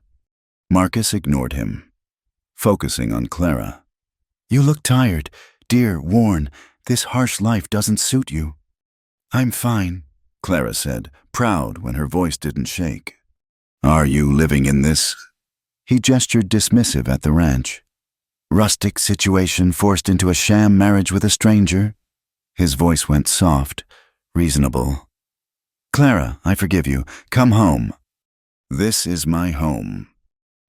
Marcus ignored him, focusing on Clara. "You look tired, dear, worn. This harsh life doesn't suit you." "I'm fine," Clara said, proud when her voice didn't shake. "Are you living in this?" He gestured dismissive at the ranch. "Rustic situation forced into a sham marriage with a stranger?" His voice went soft, reasonable. "Clara, I forgive you. Come home." "This is my home."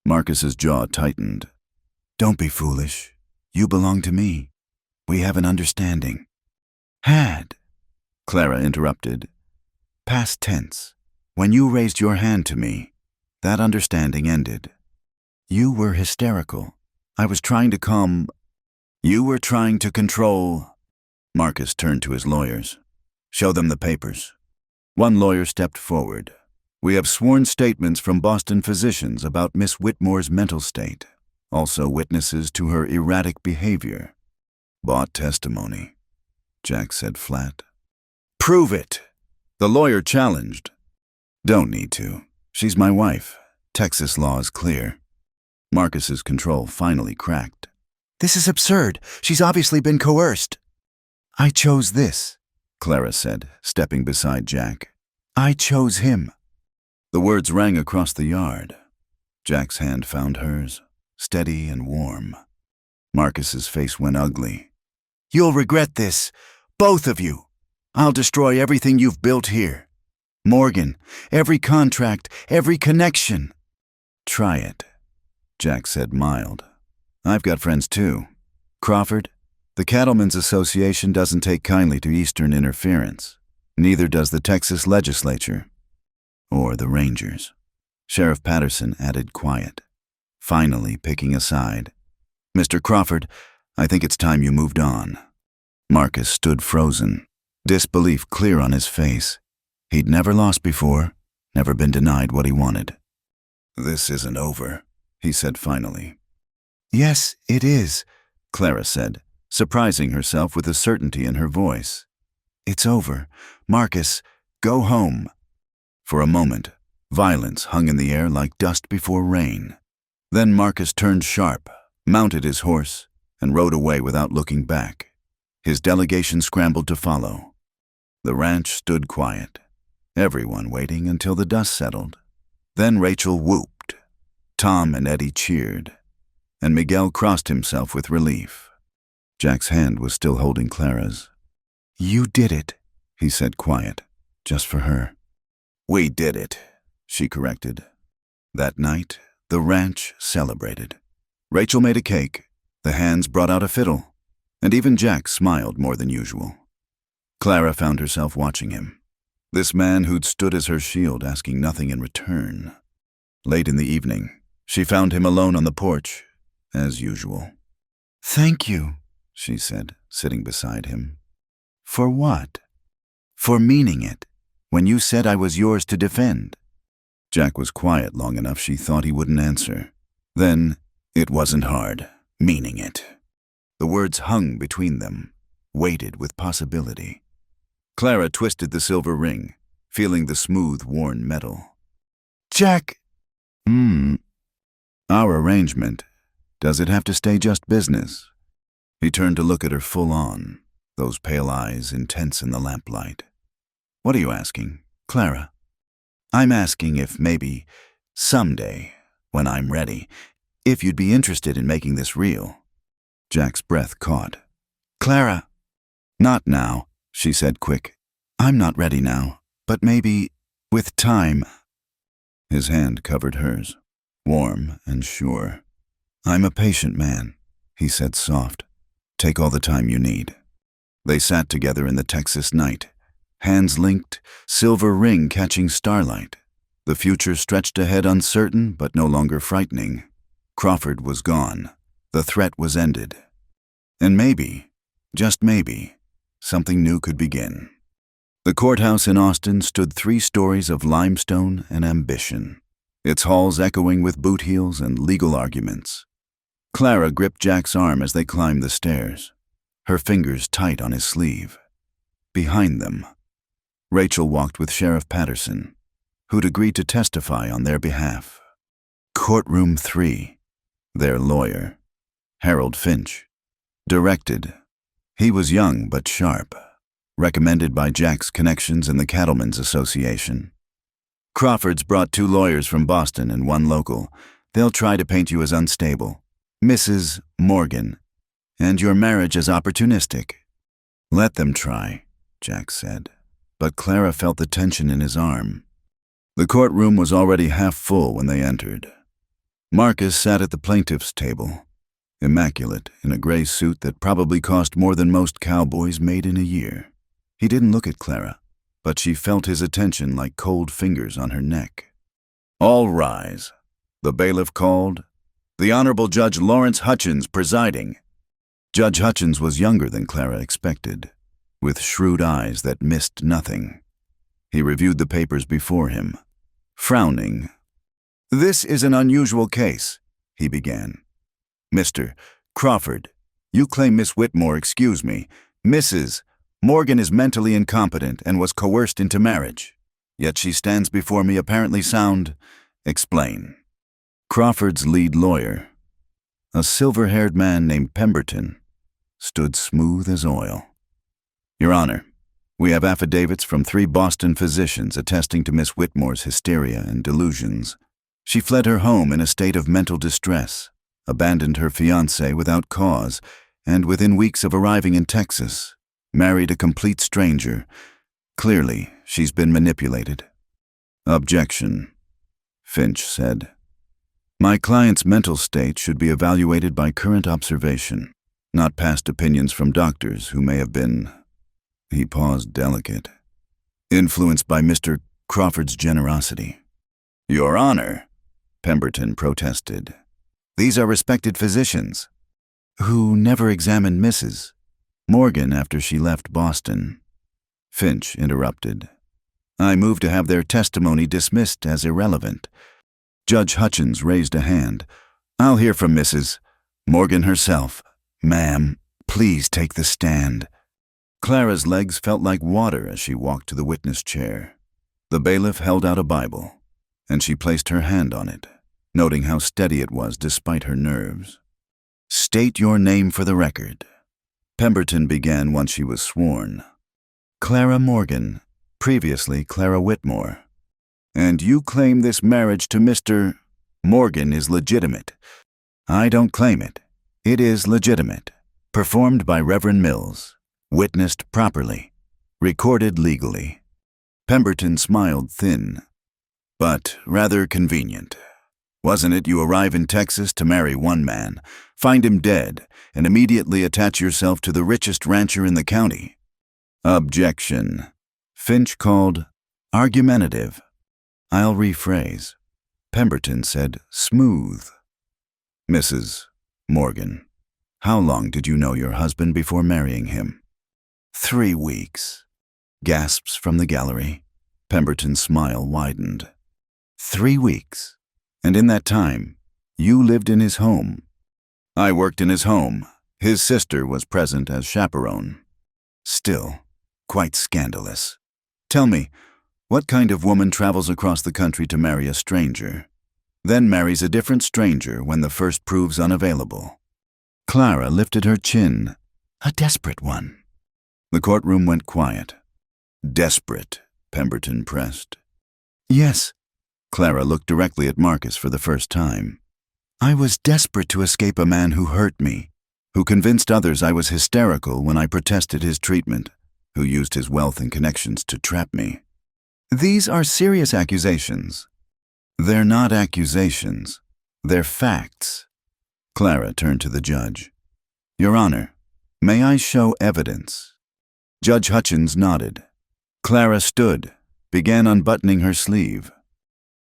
Marcus's jaw tightened. "Don't be foolish. You belong to me. We have an understanding." "Had," Clara interrupted. "Past tense. When you raised your hand to me, that understanding ended. You were hysterical. I was trying to calm. You were trying to control." Marcus turned to his lawyers. "Show them the papers." One lawyer stepped forward. "We have sworn statements from Boston physicians about Miss Whitmore's mental state, also witnesses to her erratic behavior." "Bought testimony," Jack said flat. "Prove it," the lawyer challenged. "Don't need to. She's my wife. Texas law is clear." Marcus's control finally cracked. "This is absurd. She's obviously been coerced." "I chose this," Clara said, stepping beside Jack. "I chose him." The words rang across the yard. Jack's hand found hers, steady and warm. Marcus's face went ugly. "You'll regret this, both of you. I'll destroy everything you've built here. Morgan, every contract, every connection." "Try it," Jack said mild. "I've got friends too. Crawford, the Cattlemen's Association doesn't take kindly to Eastern interference. Neither does the Texas legislature. Or the Rangers." Sheriff Patterson added quiet, finally picking a side. "Mr. Crawford, I think it's time you moved on." Marcus stood frozen, disbelief clear on his face. He'd never lost before, never been denied what he wanted. "This isn't over," he said finally. "Yes, it is," Clara said, surprising herself with the certainty in her voice. "It's over. Marcus, go home." For a moment, violence hung in the air like dust before rain. Then Marcus turned sharp, mounted his horse, and rode away without looking back. His delegation scrambled to follow. The ranch stood quiet, everyone waiting until the dust settled. Then Rachel whooped. Tom and Eddie cheered, and Miguel crossed himself with relief. Jack's hand was still holding Clara's. "You did it," he said quiet, just for her. "We did it," she corrected. That night, the ranch celebrated. Rachel made a cake, the hands brought out a fiddle, and even Jack smiled more than usual. Clara found herself watching him, this man who'd stood as her shield asking nothing in return. Late in the evening, she found him alone on the porch, as usual. "Thank you," she said, sitting beside him. "For what?" "For meaning it, when you said I was yours to defend." Jack was quiet long enough she thought he wouldn't answer. Then, "It wasn't hard, meaning it." The words hung between them, weighted with possibility. Clara twisted the silver ring, feeling the smooth, worn metal. "Jack!" "Our arrangement, does it have to stay just business?" He turned to look at her full on, those pale eyes intense in the lamplight. "What are you asking, Clara?" "I'm asking if maybe, someday, when I'm ready, if you'd be interested in making this real." Jack's breath caught. "Clara!" "Not now," she said quick. "I'm not ready now, but maybe, with time." His hand covered hers, warm and sure. "I'm a patient man," he said soft. "Take all the time you need." They sat together in the Texas night, hands linked, silver ring catching starlight. The future stretched ahead uncertain but no longer frightening. Crawford was gone. The threat was ended. And maybe, just maybe, something new could begin. The courthouse in Austin stood 3 stories of limestone and ambition, its halls echoing with boot heels and legal arguments. Clara gripped Jack's arm as they climbed the stairs, her fingers tight on his sleeve. Behind them, Rachel walked with Sheriff Patterson, who'd agreed to testify on their behalf. Courtroom 3, their lawyer, Harold Finch, directed. He was young but sharp, recommended by Jack's connections in the Cattlemen's Association. Crawford's brought 2 lawyers from Boston and 1 local. They'll try to paint you as unstable, Mrs. Morgan, and your marriage as opportunistic. Let them try, Jack said, but Clara felt the tension in his arm. The courtroom was already half full when they entered. Marcus sat at the plaintiff's table, immaculate in a gray suit that probably cost more than most cowboys made in a year. He didn't look at Clara, but she felt his attention like cold fingers on her neck. All rise, the bailiff called. The Honorable Judge Lawrence Hutchins presiding. Judge Hutchins was younger than Clara expected, with shrewd eyes that missed nothing. He reviewed the papers before him, frowning. "This is an unusual case," he began. "Mr. Crawford, you claim Miss Whitmore, excuse me, Mrs. Morgan is mentally incompetent and was coerced into marriage. Yet she stands before me apparently sound. Explain." Crawford's lead lawyer, a silver-haired man named Pemberton, stood smooth as oil. "Your Honor, we have affidavits from 3 Boston physicians attesting to Miss Whitmore's hysteria and delusions. She fled her home in a state of mental distress, abandoned her fiancé without cause, and within weeks of arriving in Texas, married a complete stranger. Clearly, she's been manipulated." "Objection," Finch said. "My client's mental state should be evaluated by current observation, not past opinions from doctors who may have been," he paused delicate, "influenced by Mr. Crawford's generosity." "Your Honor," Pemberton protested, "these are respected physicians." "Who never examined Mrs. Morgan after she left Boston," Finch interrupted. "I move to have their testimony dismissed as irrelevant." Judge Hutchins raised a hand. "I'll hear from Mrs. Morgan herself." "Ma'am, please take the stand." Clara's legs felt like water as she walked to the witness chair. The bailiff held out a Bible, and she placed her hand on it, noting how steady it was despite her nerves. "State your name for the record." Pemberton began once she was sworn. "Clara Morgan, previously Clara Whitmore. And you claim this marriage to Mr. Morgan is legitimate." "I don't claim it. It is legitimate. Performed by Reverend Mills. Witnessed properly. Recorded legally." Pemberton smiled thin. "But rather convenient. Wasn't it you arrive in Texas to marry one man, find him dead, and immediately attach yourself to the richest rancher in the county?" "Objection," Finch called. "Argumentative." "I'll rephrase." Pemberton said, smooth. "Mrs. Morgan, how long did you know your husband before marrying him?" 3 weeks. Gasps from the gallery. Pemberton's smile widened. 3 weeks. And in that time, you lived in his home. "I worked in his home. His sister was present as chaperone." "Still, quite scandalous. Tell me, what kind of woman travels across the country to marry a stranger, then marries a different stranger when the first proves unavailable?" Clara lifted her chin. "A desperate one." The courtroom went quiet. "Desperate," Pemberton pressed. "Yes." Clara looked directly at Marcus for the first time. "I was desperate to escape a man who hurt me, who convinced others I was hysterical when I protested his treatment, who used his wealth and connections to trap me." "These are serious accusations." "They're not accusations. They're facts." Clara turned to the judge. "Your Honor, may I show evidence?" Judge Hutchins nodded. Clara stood, began unbuttoning her sleeve.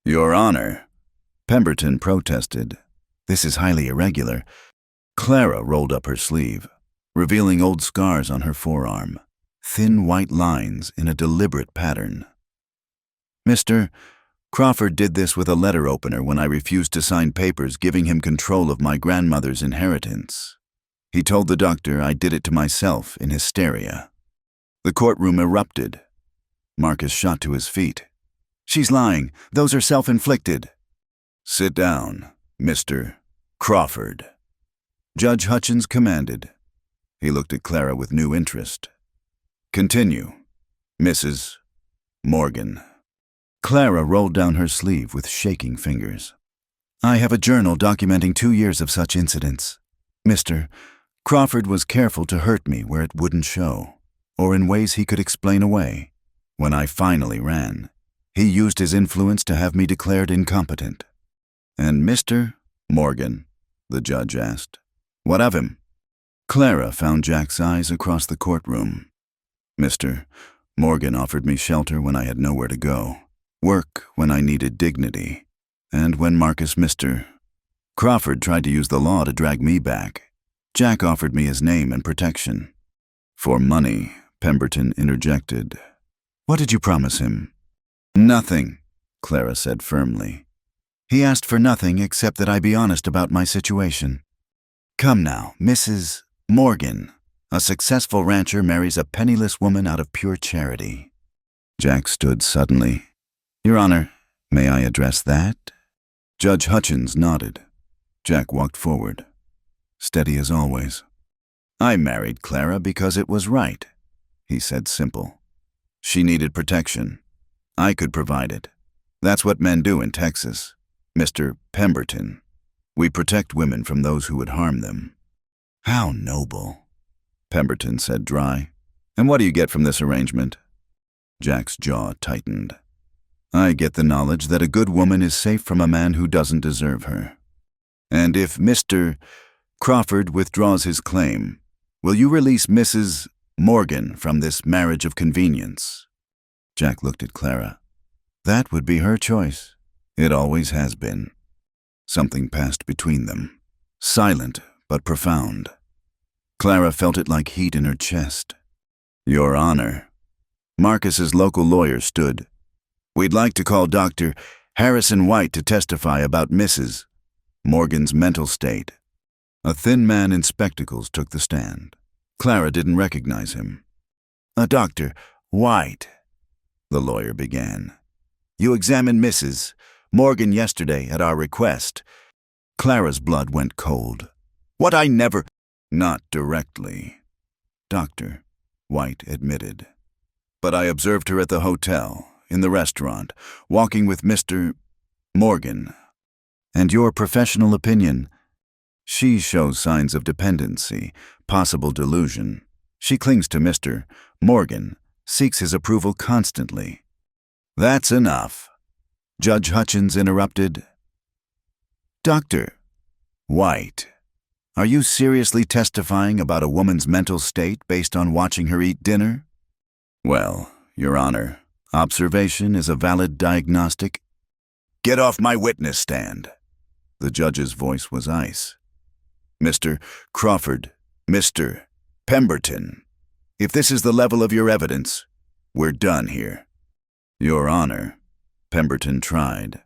"Your Honor," Pemberton protested. "This is highly irregular." Clara rolled up her sleeve, revealing old scars on her forearm, thin white lines in a deliberate pattern. Mr. Crawford did this with a letter opener when I refused to sign papers giving him control of my grandmother's inheritance. He told the doctor I did it to myself in hysteria. The courtroom erupted. Marcus shot to his feet. "She's lying. Those are self-inflicted." "Sit down, Mr. Crawford," Judge Hutchins commanded. He looked at Clara with new interest. "Continue, Mrs. Morgan." Clara rolled down her sleeve with shaking fingers. "I have a journal documenting 2 years of such incidents. Mr. Crawford was careful to hurt me where it wouldn't show, or in ways he could explain away. When I finally ran, he used his influence to have me declared incompetent." "And Mr. Morgan?" the judge asked. "What of him?" Clara found Jack's eyes across the courtroom. "Mr. Morgan offered me shelter when I had nowhere to go, work when I needed dignity, and when Mr. Crawford tried to use the law to drag me back, Jack offered me his name and protection." "For money," Pemberton interjected. "What did you promise him?" "Nothing," Clara said firmly. "He asked for nothing except that I be honest about my situation." "Come now, Mrs. Morgan. A successful rancher marries a penniless woman out of pure charity." Jack stood suddenly. "Your Honor, may I address that?" Judge Hutchins nodded. Jack walked forward, steady as always. "I married Clara because it was right," he said simple. "She needed protection. I could provide it. That's what men do in Texas, Mr. Pemberton. We protect women from those who would harm them." "How noble," Pemberton said dry. "And what do you get from this arrangement?" Jack's jaw tightened. "I get the knowledge that a good woman is safe from a man who doesn't deserve her. And if Mr. Crawford withdraws his claim, will you release Mrs. Morgan from this marriage of convenience?" Jack looked at Clara. "That would be her choice. It always has been." Something passed between them, silent but profound. Clara felt it like heat in her chest. "Your Honor." Marcus's local lawyer stood. "We'd like to call Dr. Harrison White to testify about Mrs. Morgan's mental state." A thin man in spectacles took the stand. Clara didn't recognize him. "Dr. White," the lawyer began. "You examined Mrs. Morgan yesterday at our request." Clara's blood went cold. "What I never—" "Not directly," Dr. White admitted. "But I observed her at the hotel, in the restaurant, walking with Mr. Morgan." "And your professional opinion?" "She shows signs of dependency, possible delusion. She clings to Mr. Morgan, seeks his approval constantly." "That's enough," Judge Hutchins interrupted. "Dr. White, are you seriously testifying about a woman's mental state based on watching her eat dinner?" "Well, Your Honor, observation is a valid diagnostic." "Get off my witness stand." The judge's voice was ice. "Mr. Crawford, Mr. Pemberton, if this is the level of your evidence, we're done here." "Your Honor," Pemberton tried.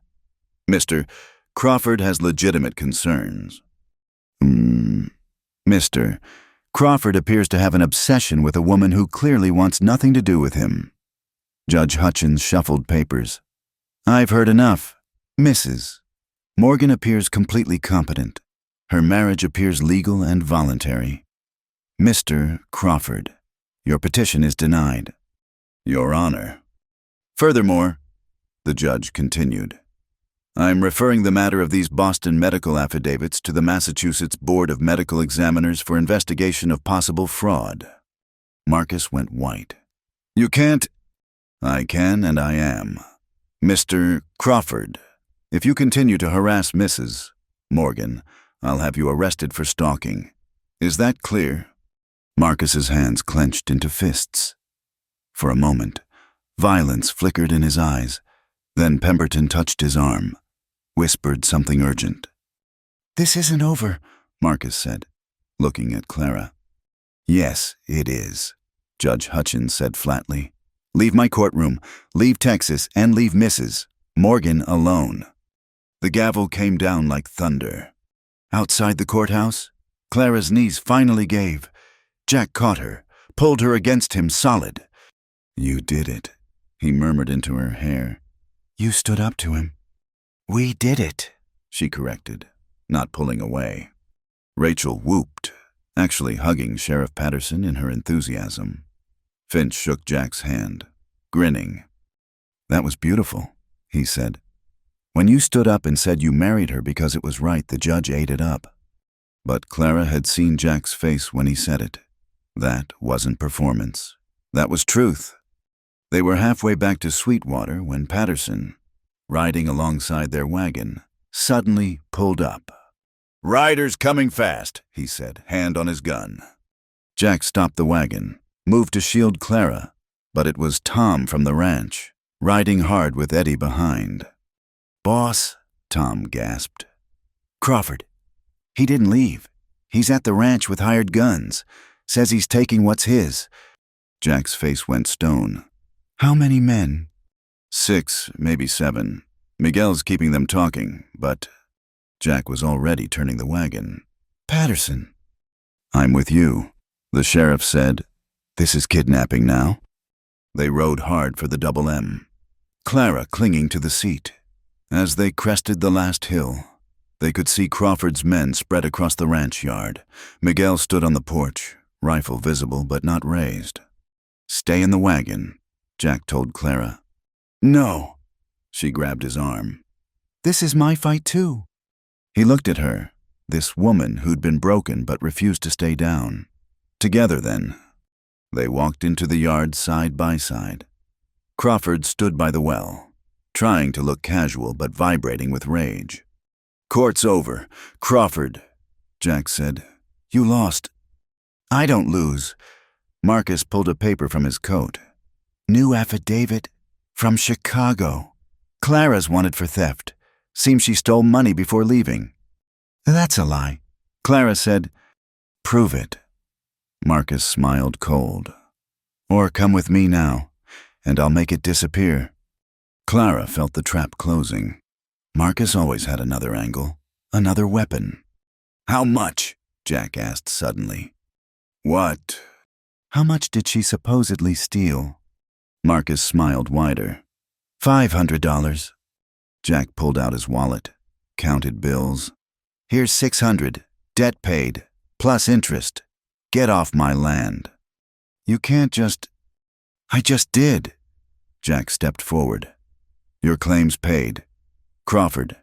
"Mr. Crawford has legitimate concerns." "Mr. Crawford appears to have an obsession with a woman who clearly wants nothing to do with him." Judge Hutchins shuffled papers. "I've heard enough. Mrs. Morgan appears completely competent. Her marriage appears legal and voluntary. Mr. Crawford, your petition is denied." "Your Honor." "Furthermore," the judge continued, "I'm referring the matter of these Boston medical affidavits to the Massachusetts Board of Medical Examiners for investigation of possible fraud." Marcus went white. "You can't—" "I can and I am. Mr. Crawford, if you continue to harass Mrs. Morgan, I'll have you arrested for stalking. Is that clear?" Marcus's hands clenched into fists. For a moment, violence flickered in his eyes. Then Pemberton touched his arm, whispered something urgent. "This isn't over," Marcus said. looking at Clara. Yes, it is, Judge Hutchins said flatly. Leave my courtroom, leave Texas, and leave Mrs. Morgan alone. The gavel came down like thunder. Outside the courthouse, Clara's knees finally gave. Jack caught her, pulled her against him solid. You did it, he murmured into her hair. You stood up to him. We did it, she corrected, not pulling away. Rachel whooped, actually hugging Sheriff Patterson in her enthusiasm. Finch shook Jack's hand, grinning. That was beautiful, he said. When you stood up and said you married her because it was right, the judge ate it up. But Clara had seen Jack's face when he said it. That wasn't performance. That was truth. They were halfway back to Sweetwater when Patterson, riding alongside their wagon, suddenly pulled up. Riders coming fast, he said, hand on his gun. Jack stopped the wagon, moved to shield Clara, but it was Tom from the ranch, riding hard with Eddie behind. Boss, Tom gasped. Crawford. He didn't leave. He's at the ranch with hired guns. Says he's taking what's his. Jack's face went stone. How many men? 6, maybe 7. Miguel's keeping them talking, but Jack was already turning the wagon. Patterson. I'm with you, the sheriff said. This is kidnapping now. They rode hard for the Double M, Clara clinging to the seat. As they crested the last hill, they could see Crawford's men spread across the ranch yard. Miguel stood on the porch, rifle visible but not raised. Stay in the wagon, Jack told Clara. No. She grabbed his arm. This is my fight too. He looked at her, this woman who'd been broken but refused to stay down. Together then. They walked into the yard side by side. Crawford stood by the well, trying to look casual but vibrating with rage. Court's over. Crawford, Jack said. You lost. I don't lose. Marcus pulled a paper from his coat. New affidavit from Chicago. Clara's wanted for theft. Seems she stole money before leaving. That's a lie. Clara said, prove it. Marcus smiled cold. Or come with me now, and I'll make it disappear. Clara felt the trap closing. Marcus always had another angle, another weapon. How much? Jack asked suddenly. What? How much did she supposedly steal? Marcus smiled wider. $500. Jack pulled out his wallet, counted bills. Here's $600, debt paid, plus interest. Get off my land. You can't just... I just did. Jack stepped forward. Your claim's paid. Crawford,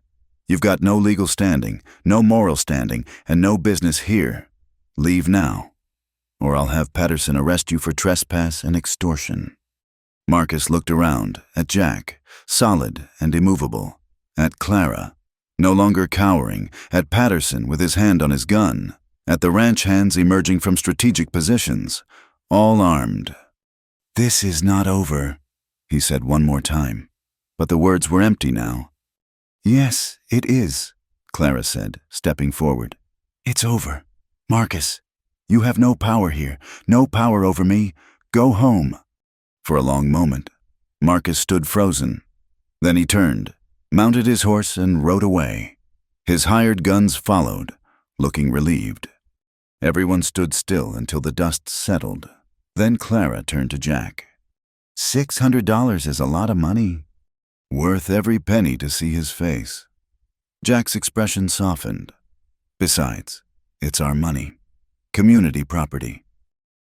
you've got no legal standing, no moral standing, and no business here. Leave now, or I'll have Patterson arrest you for trespass and extortion. Marcus looked around, at Jack, solid and immovable, at Clara, no longer cowering, at Patterson with his hand on his gun, at the ranch hands emerging from strategic positions, all armed. This is not over, he said one more time, but the words were empty now. Yes, it is, Clara said, stepping forward. It's over. Marcus, you have no power here, no power over me. Go home. For a long moment, Marcus stood frozen. Then he turned, mounted his horse, and rode away. His hired guns followed, looking relieved. Everyone stood still until the dust settled. Then Clara turned to Jack. $600 is a lot of money. Worth every penny to see his face. Jack's expression softened. Besides, it's our money. Community property.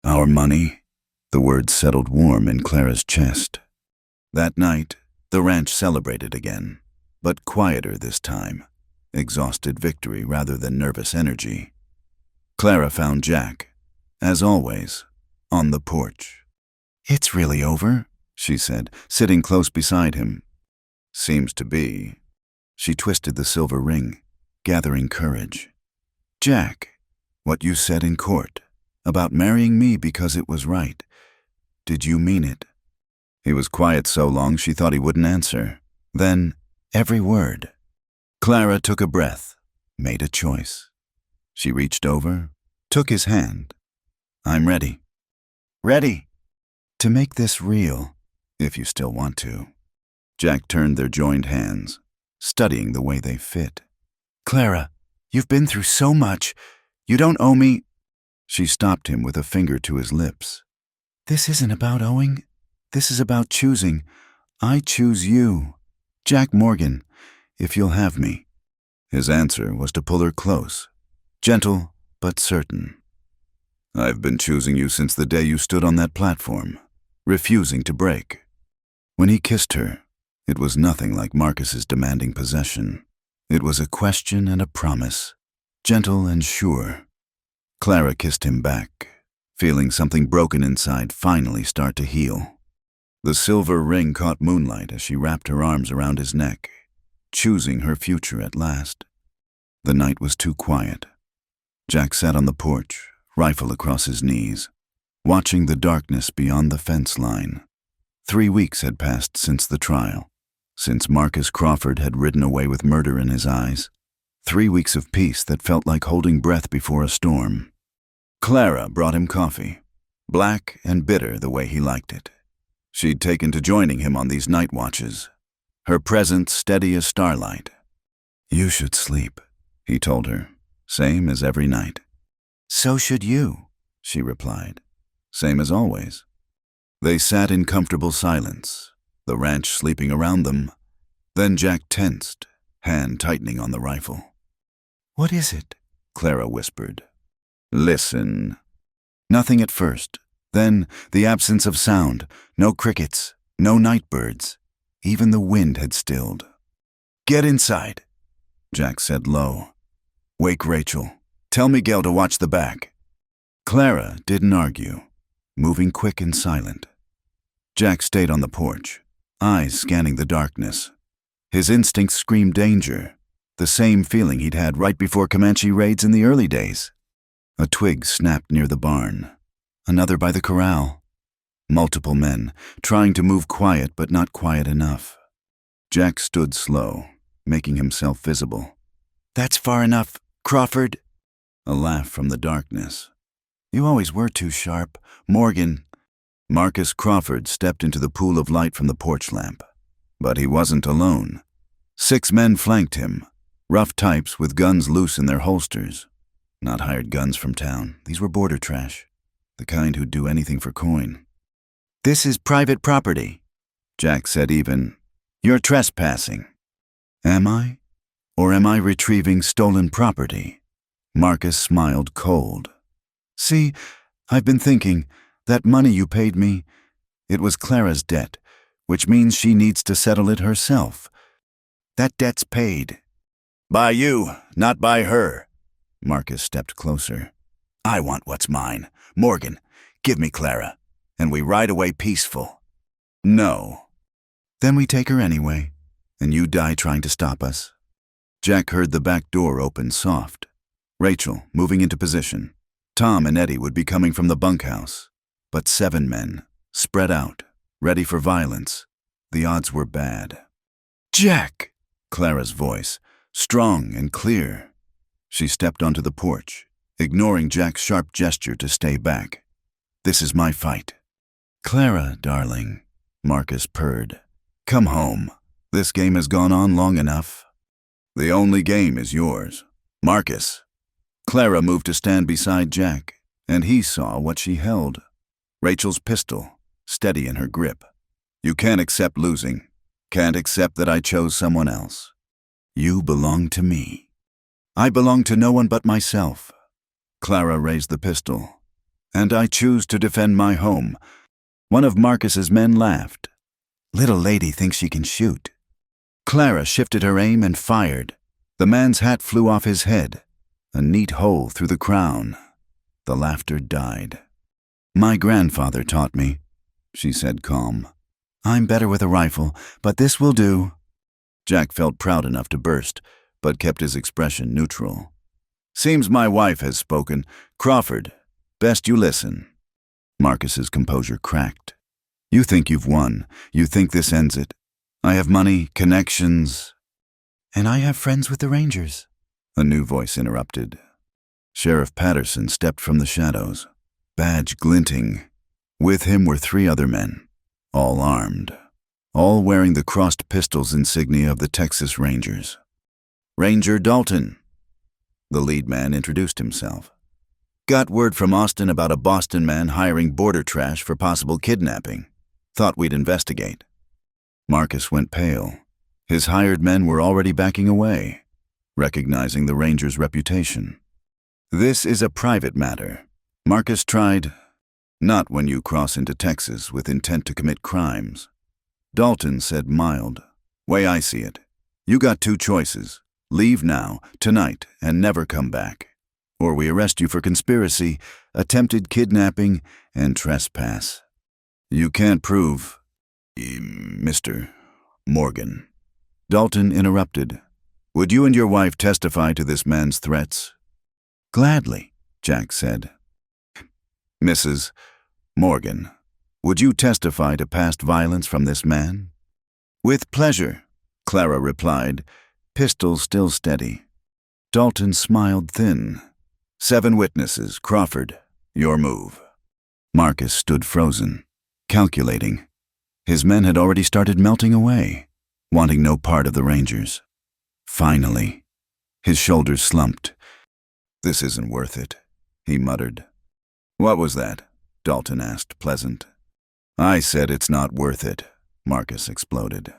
Our money? The words settled warm in Clara's chest. That night, the ranch celebrated again, but quieter this time. Exhausted victory rather than nervous energy. Clara found Jack, as always, on the porch. It's really over, she said, sitting close beside him. Seems to be. She twisted the silver ring, gathering courage. Jack, what you said in court, about marrying me because it was right, did you mean it? He was quiet so long she thought he wouldn't answer. Then, every word. Clara took a breath, made a choice. She reached over, took his hand. I'm ready. Ready. To make this real, if you still want to. Jack turned their joined hands, studying the way they fit. Clara, you've been through so much. You don't owe me. She stopped him with a finger to his lips. This isn't about owing. This is about choosing. I choose you. Jack Morgan, if you'll have me. His answer was to pull her close, gentle but certain. I've been choosing you since the day you stood on that platform, refusing to break. When he kissed her, it was nothing like Marcus's demanding possession. It was a question and a promise, gentle and sure. Clara kissed him back, feeling something broken inside finally start to heal. The silver ring caught moonlight as she wrapped her arms around his neck, choosing her future at last. The night was too quiet. Jack sat on the porch, rifle across his knees, watching the darkness beyond the fence line. 3 weeks had passed since the trial, since Marcus Crawford had ridden away with murder in his eyes. 3 weeks of peace that felt like holding breath before a storm. Clara brought him coffee, black and bitter the way he liked it. She'd taken to joining him on these night watches, her presence steady as starlight. You should sleep, he told her, same as every night. So should you, she replied, same as always. They sat in comfortable silence, the ranch sleeping around them. Then Jack tensed, hand tightening on the rifle. What is it? Clara whispered. Listen. Nothing at first. Then the absence of sound, no crickets, no night birds. Even the wind had stilled. Get inside, Jack said low. Wake Rachel. Tell Miguel to watch the back. Clara didn't argue, moving quick and silent. Jack stayed on the porch, eyes scanning the darkness. His instincts screamed danger, the same feeling he'd had right before Comanche raids in the early days. A twig snapped near the barn, another by the corral. Multiple men, trying to move quiet but not quiet enough. Jack stood slow, making himself visible. That's far enough, Crawford. A laugh from the darkness. You always were too sharp, Morgan. Marcus Crawford stepped into the pool of light from the porch lamp. But he wasn't alone. 6 men flanked him, rough types with guns loose in their holsters. Not hired guns from town. These were border trash, the kind who'd do anything for coin. This is private property, Jack said even. You're trespassing. Am I? Or am I retrieving stolen property? Marcus smiled cold. See, I've been thinking, that money you paid me, it was Clara's debt, which means she needs to settle it herself. That debt's paid. By you, not by her. Marcus stepped closer. I want what's mine. Morgan, give me Clara, and we ride away peaceful. No. Then we take her anyway, and you die trying to stop us. Jack heard the back door open soft. Rachel, moving into position. Tom and Eddie would be coming from the bunkhouse. But 7 men, spread out, ready for violence. The odds were bad. Jack! Clara's voice, strong and clear. She stepped onto the porch, ignoring Jack's sharp gesture to stay back. This is my fight. Clara, darling, Marcus purred. Come home. This game has gone on long enough. The only game is yours. Marcus. Clara moved to stand beside Jack, and he saw what she held. Rachel's pistol, steady in her grip. You can't accept losing. Can't accept that I chose someone else. You belong to me. I belong to no one but myself. Clara raised the pistol. And I choose to defend my home. One of Marcus's men laughed. Little lady thinks she can shoot. Clara shifted her aim and fired. The man's hat flew off his head, a neat hole through the crown. The laughter died. My grandfather taught me, she said calm. I'm better with a rifle, but this will do. Jack felt proud enough to burst, but kept his expression neutral. Seems my wife has spoken. Crawford, best you listen. Marcus's composure cracked. You think you've won. You think this ends it. I have money, connections. And I have friends with the Rangers. A new voice interrupted. Sheriff Patterson stepped from the shadows, badge glinting. With him were 3 other men, all armed, all wearing the crossed pistols insignia of the Texas Rangers. "Ranger Dalton," the lead man introduced himself. "Got word from Austin about a Boston man hiring border trash for possible kidnapping. Thought we'd investigate." Marcus went pale. His hired men were already backing away, recognizing the Rangers' reputation. "This is a private matter. Marcus tried. Not when you cross into Texas with intent to commit crimes." Dalton said mild. "Way I see it, you got 2 choices. Leave now, tonight, and never come back. Or we arrest you for conspiracy, attempted kidnapping, and trespass. You can't prove, Mr. Morgan." Dalton interrupted. "Would you and your wife testify to this man's threats?" "Gladly," Jack said. "Mrs. Morgan, would you testify to past violence from this man?" "With pleasure," Clara replied, pistol still steady. Dalton smiled thin. "7 witnesses. Crawford, your move." Marcus stood frozen, calculating. His men had already started melting away, wanting no part of the Rangers. Finally, his shoulders slumped. "This isn't worth it," he muttered. "What was that?" Dalton asked, pleasant. "I said it's not worth it," Marcus exploded.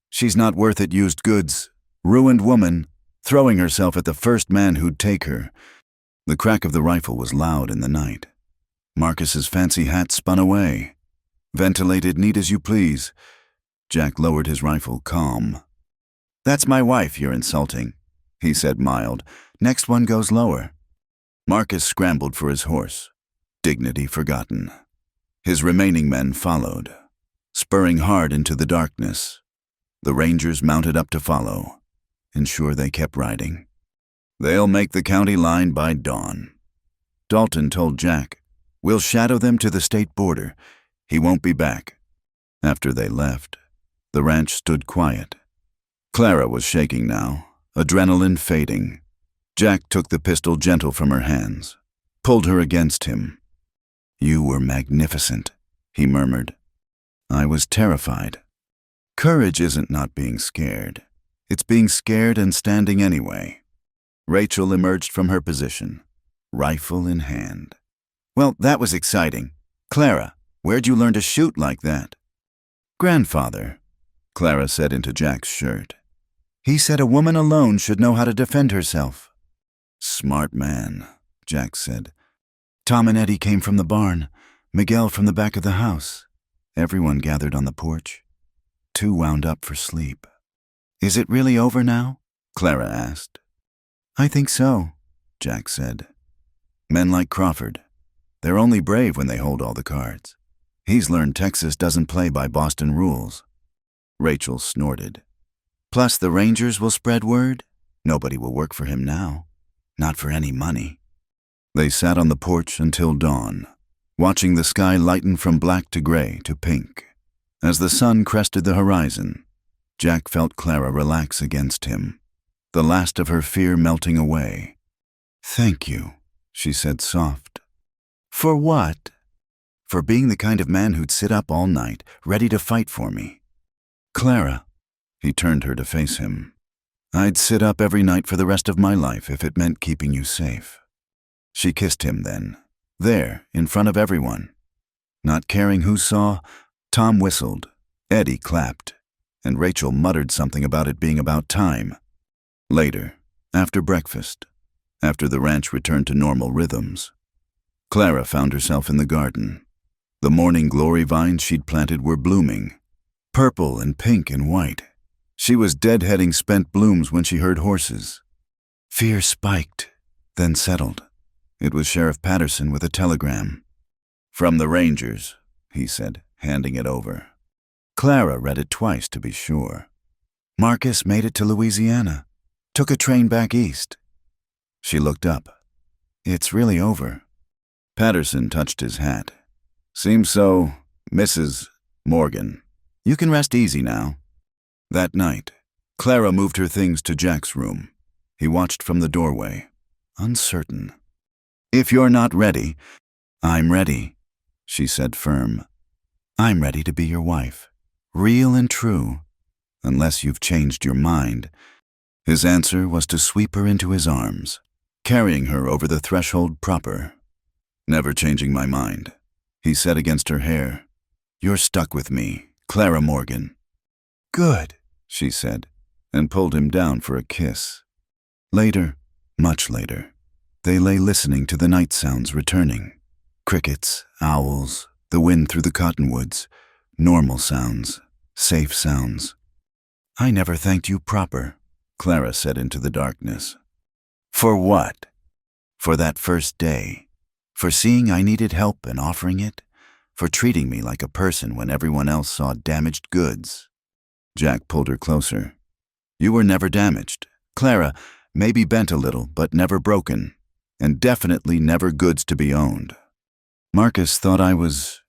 "She's not worth it, used goods. Ruined woman, throwing herself at the first man who'd take her." The crack of the rifle was loud in the night. Marcus's fancy hat spun away. "Ventilated neat as you please." Jack lowered his rifle, calm. "That's my wife you're insulting," he said mild. "Next one goes lower." Marcus scrambled for his horse, dignity forgotten. His remaining men followed, spurring hard into the darkness. The Rangers mounted up to follow, ensure they kept riding. "They'll make the county line by dawn." Dalton told Jack, "We'll shadow them to the state border. He won't be back." After they left, the ranch stood quiet. Clara was shaking now, adrenaline fading. Jack took the pistol gentle from her hands, pulled her against him. "You were magnificent," he murmured. "I was terrified." Courage isn't not being scared. It's being scared and standing anyway. Rachel emerged from her position, rifle in hand. "Well, that was exciting. Clara, where'd you learn to shoot like that?" "Grandfather," Clara said into Jack's shirt. "He said a woman alone should know how to defend herself." "Smart man," Jack said. "Tom and Eddie came from the barn, Miguel from the back of the house. Everyone gathered on the porch. 2 wound up for sleep." "Is it really over now?" Clara asked. "I think so," Jack said. "Men like Crawford, they're only brave when they hold all the cards. He's learned Texas doesn't play by Boston rules." Rachel snorted. "Plus the Rangers will spread word. Nobody will work for him now. Not for any money." They sat on the porch until dawn, watching the sky lighten from black to gray to pink. As the sun crested the horizon, Jack felt Clara relax against him, the last of her fear melting away. "Thank you," she said soft. "For what?" "For being the kind of man who'd sit up all night, ready to fight for me." "Clara," he turned her to face him, "I'd sit up every night for the rest of my life if it meant keeping you safe." She kissed him then, there, in front of everyone. Not caring who saw, Tom whistled, Eddie clapped, and Rachel muttered something about it being about time. Later, after breakfast, after the ranch returned to normal rhythms, Clara found herself in the garden. The morning glory vines she'd planted were blooming, purple and pink and white. She was deadheading spent blooms when she heard horses. Fear spiked, then settled. It was Sheriff Patterson with a telegram. "From the Rangers," he said, handing it over. Clara read it twice to be sure. "Marcus made it to Louisiana. Took a train back east." She looked up. "It's really over." Patterson touched his hat. "Seems so, Mrs. Morgan. You can rest easy now." That night, Clara moved her things to Jack's room. He watched from the doorway, uncertain. If you're not ready, I'm ready, she said firm. I'm ready to be your wife, real and true, unless you've changed your mind. His answer was to sweep her into his arms, carrying her over the threshold proper. Never changing my mind, he said against her hair. You're stuck with me, Clara Morgan. Good, she said, and pulled him down for a kiss. Later, much later, they lay listening to the night sounds returning. Crickets, owls, the wind through the cottonwoods, normal sounds, safe sounds. I never thanked you proper, Clara said into the darkness. For what? For that first day. For seeing I needed help and offering it. For treating me like a person when everyone else saw damaged goods. Jack pulled her closer. You were never damaged. Clara, maybe bent a little, but never broken. And definitely never goods to be owned. Marcus thought I was...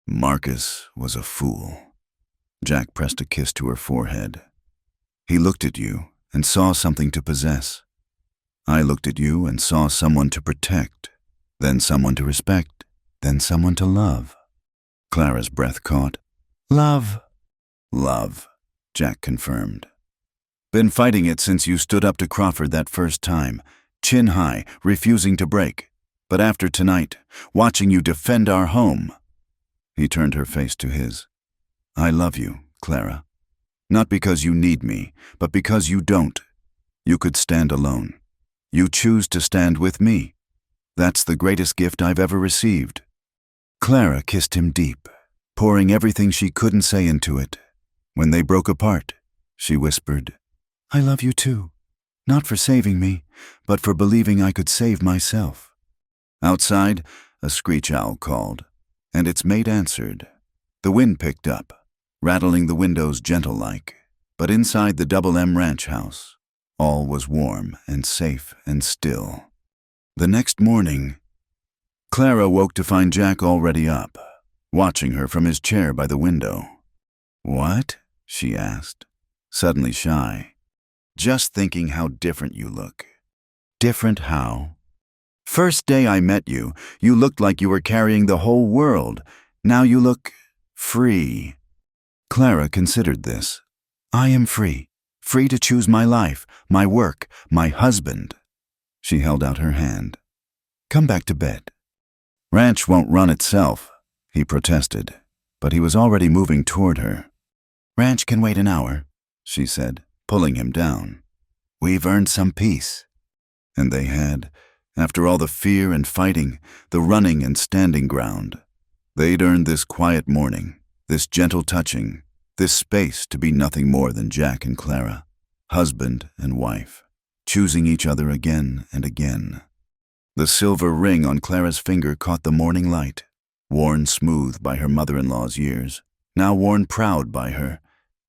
Marcus was a fool. Jack pressed a kiss to her forehead. He looked at you and saw something to possess. I looked at you and saw someone to protect, then someone to respect, then someone to love. Clara's breath caught. Love. Love, Jack confirmed. Been fighting it since you stood up to Crawford that first time, chin high, refusing to break. But after tonight, watching you defend our home. He turned her face to his. I love you, Clara. Not because you need me, but because you don't. You could stand alone. You choose to stand with me. That's the greatest gift I've ever received. Clara kissed him deep, pouring everything she couldn't say into it. When they broke apart, she whispered, I love you too. Not for saving me, but for believing I could save myself. Outside, a screech owl called, and its mate answered. The wind picked up, rattling the windows gentle-like, but inside the Double M ranch house, all was warm and safe and still. The next morning, Clara woke to find Jack already up, watching her from his chair by the window. What? She asked, suddenly shy. Just thinking how different you look. Different how? First day I met you, you looked like you were carrying the whole world. Now you look free. Clara considered this. I am free. Free to choose my life, my work, my husband. She held out her hand. Come back to bed. Ranch won't run itself, he protested, but he was already moving toward her. Ranch can wait an hour, she said, pulling him down. We've earned some peace. And they had, after all the fear and fighting, the running and standing ground. They'd earned this quiet morning, this gentle touching, this space to be nothing more than Jack and Clara, husband and wife, choosing each other again and again. The silver ring on Clara's finger caught the morning light, worn smooth by her mother-in-law's years, now worn proud by her.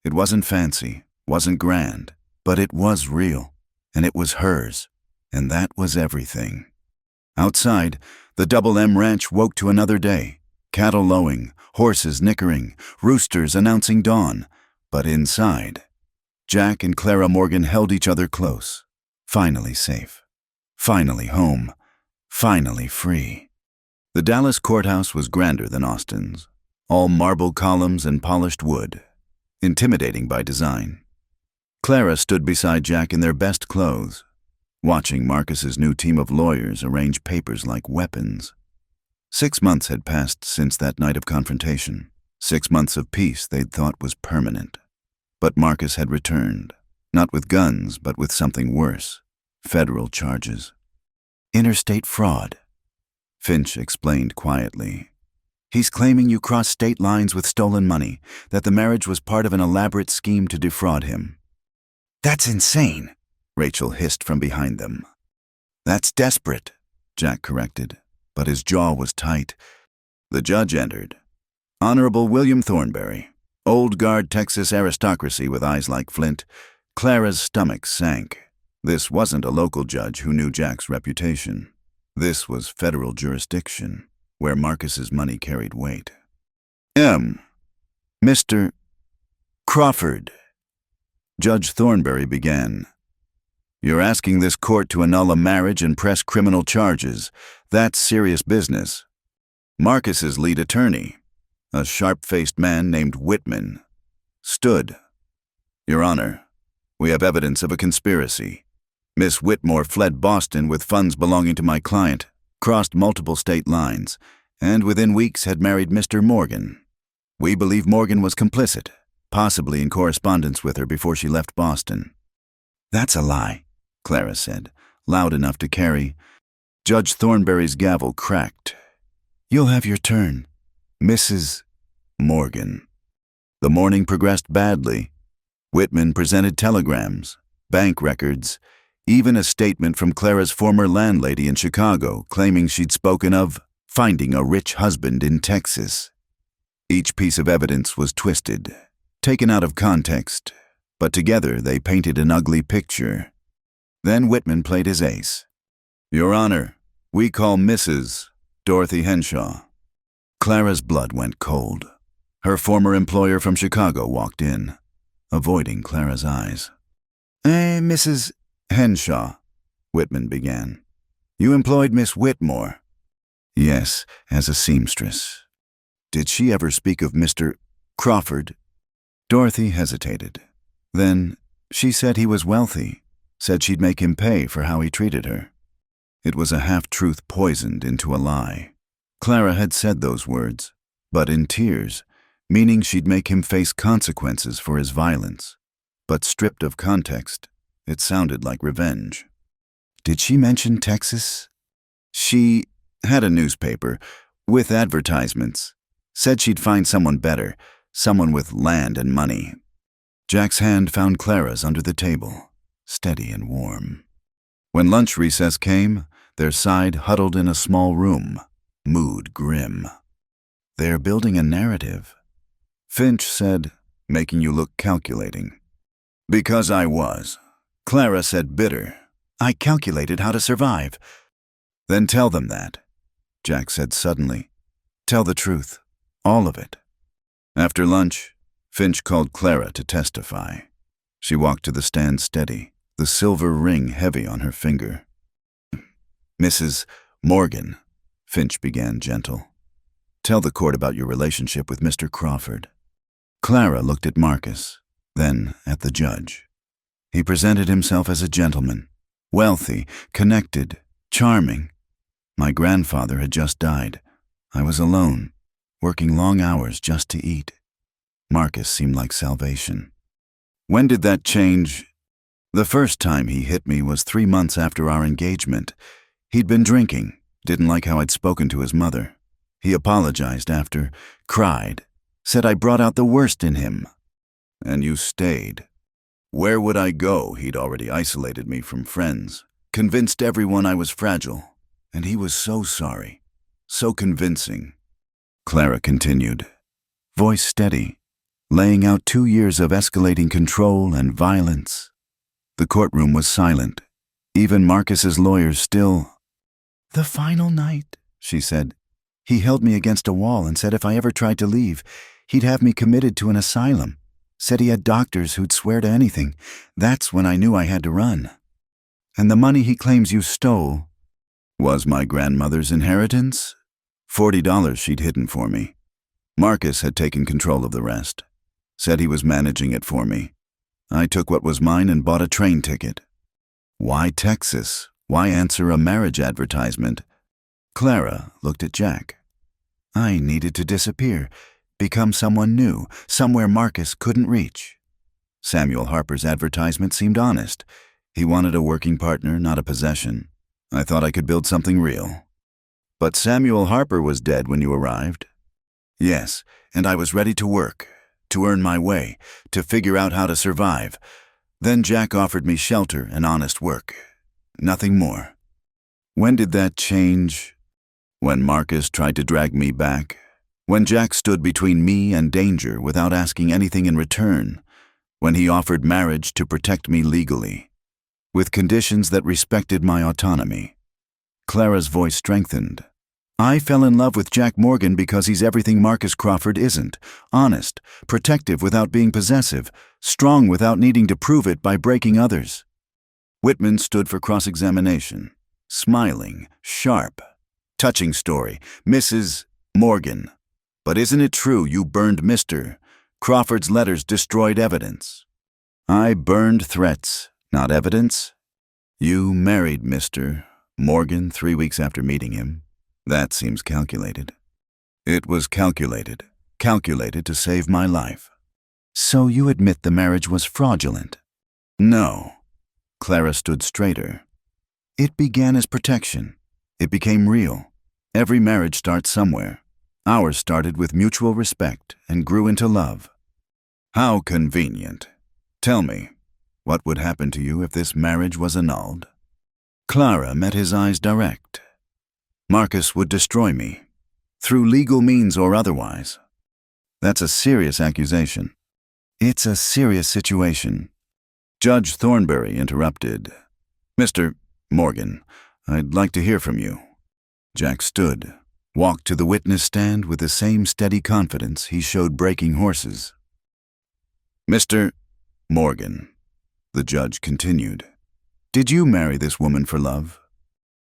It wasn't fancy, wasn't grand, but it was real, and it was hers, and that was everything. Outside, the Double M ranch woke to another day, cattle lowing, horses nickering, roosters announcing dawn. But inside, Jack and Clara Morgan held each other close, finally safe, finally home, finally free. The Dallas courthouse was grander than Austin's, all marble columns and polished wood, intimidating by design. Clara stood beside Jack in their best clothes, watching Marcus's new team of lawyers arrange papers like weapons. 6 months had passed since that night of confrontation, 6 months of peace they'd thought was permanent. But Marcus had returned, not with guns, but with something worse, federal charges. Interstate fraud, Finch explained quietly. He's claiming you crossed state lines with stolen money, that the marriage was part of an elaborate scheme to defraud him. That's insane, Rachel hissed from behind them. That's desperate, Jack corrected, but his jaw was tight. The judge entered. Honorable William Thornberry, old guard Texas aristocracy with eyes like flint. Clara's stomach sank. This wasn't a local judge who knew Jack's reputation. This was federal jurisdiction, where Marcus's money carried weight. Mr. Crawford, Judge Thornberry began. You're asking this court to annul a marriage and press criminal charges. That's serious business. Marcus's lead attorney, a sharp-faced man named Whitman, stood. Your Honor, we have evidence of a conspiracy. Miss Whitmore fled Boston with funds belonging to my client, crossed multiple state lines, and within weeks had married Mr. Morgan. We believe Morgan was complicit, possibly in correspondence with her before she left Boston. That's a lie, Clara said, loud enough to carry. Judge Thornberry's gavel cracked. You'll have your turn, Mrs. Morgan. The morning progressed badly. Whitman presented telegrams, bank records, even a statement from Clara's former landlady in Chicago claiming she'd spoken of finding a rich husband in Texas. Each piece of evidence was twisted, taken out of context, but together they painted an ugly picture. Then Whitman played his ace. Your Honor, we call Mrs. Dorothy Henshaw. Clara's blood went cold. Her former employer from Chicago walked in, avoiding Clara's eyes. Mrs. Henshaw, Whitman began. You employed Miss Whitmore. Yes, as a seamstress. Did she ever speak of Mr. Crawford? Dorothy hesitated. Then she said he was wealthy, said she'd make him pay for how he treated her. It was a half-truth poisoned into a lie. Clara had said those words, but in tears, meaning she'd make him face consequences for his violence. But stripped of context, it sounded like revenge. Did she mention Texas? She had a newspaper with advertisements. Said she'd find someone better, someone with land and money. Jack's hand found Clara's under the table, steady and warm. When lunch recess came, their side huddled in a small room, mood grim. They're building a narrative. Finch said, making you look calculating. Because I was. Clara said bitter. I calculated how to survive. Then tell them that, Jack said suddenly. Tell the truth, all of it. After lunch, Finch called Clara to testify. She walked to the stand steady, the silver ring heavy on her finger. Mrs. Morgan, Finch began gentle. Tell the court about your relationship with Mr. Crawford. Clara looked at Marcus, then at the judge. He presented himself as a gentleman, wealthy, connected, charming. My grandfather had just died. I was alone, working long hours just to eat. Marcus seemed like salvation. When did that change? The first time he hit me was 3 months after our engagement. He'd been drinking, didn't like how I'd spoken to his mother. He apologized after, cried, said I brought out the worst in him. And you stayed. Where would I go? He'd already isolated me from friends, convinced everyone I was fragile. And he was so sorry, so convincing. Clara continued, voice steady, laying out 2 years of escalating control and violence. The courtroom was silent. Even Marcus's lawyers still. The final night, she said. He held me against a wall and said if I ever tried to leave, he'd have me committed to an asylum. Said he had doctors who'd swear to anything. That's when I knew I had to run. And the money he claims you stole was my grandmother's inheritance? $40 she'd hidden for me. Marcus had taken control of the rest. Said he was managing it for me. I took what was mine and bought a train ticket. Why Texas? Why answer a marriage advertisement? Clara looked at Jack. I needed to disappear, become someone new, somewhere Marcus couldn't reach. Samuel Harper's advertisement seemed honest. He wanted a working partner, not a possession. I thought I could build something real. But Samuel Harper was dead when you arrived. Yes, and I was ready to work, to earn my way, to figure out how to survive. Then Jack offered me shelter and honest work. Nothing more. When did that change? When Marcus tried to drag me back. When Jack stood between me and danger without asking anything in return. When he offered marriage to protect me legally, with conditions that respected my autonomy. Clara's voice strengthened. I fell in love with Jack Morgan because he's everything Marcus Crawford isn't. Honest, protective without being possessive, strong without needing to prove it by breaking others. Whitman stood for cross-examination, smiling, sharp. Touching story, Mrs. Morgan. But isn't it true you burned Mr. Crawford's letters destroyed evidence? I burned threats, not evidence. You married Mr. Morgan 3 weeks after meeting him. That seems calculated. It was calculated to save my life. So you admit the marriage was fraudulent? No. Clara stood straighter. It began as protection. It became real. Every marriage starts somewhere. Ours started with mutual respect and grew into love. How convenient. Tell me, what would happen to you if this marriage was annulled? Clara met his eyes direct. Marcus would destroy me, through legal means or otherwise. That's a serious accusation. It's a serious situation. Judge Thornberry interrupted. Mr. Morgan, I'd like to hear from you. Jack stood, walked to the witness stand with the same steady confidence he showed breaking horses. Mr. Morgan, the judge continued, did you marry this woman for love?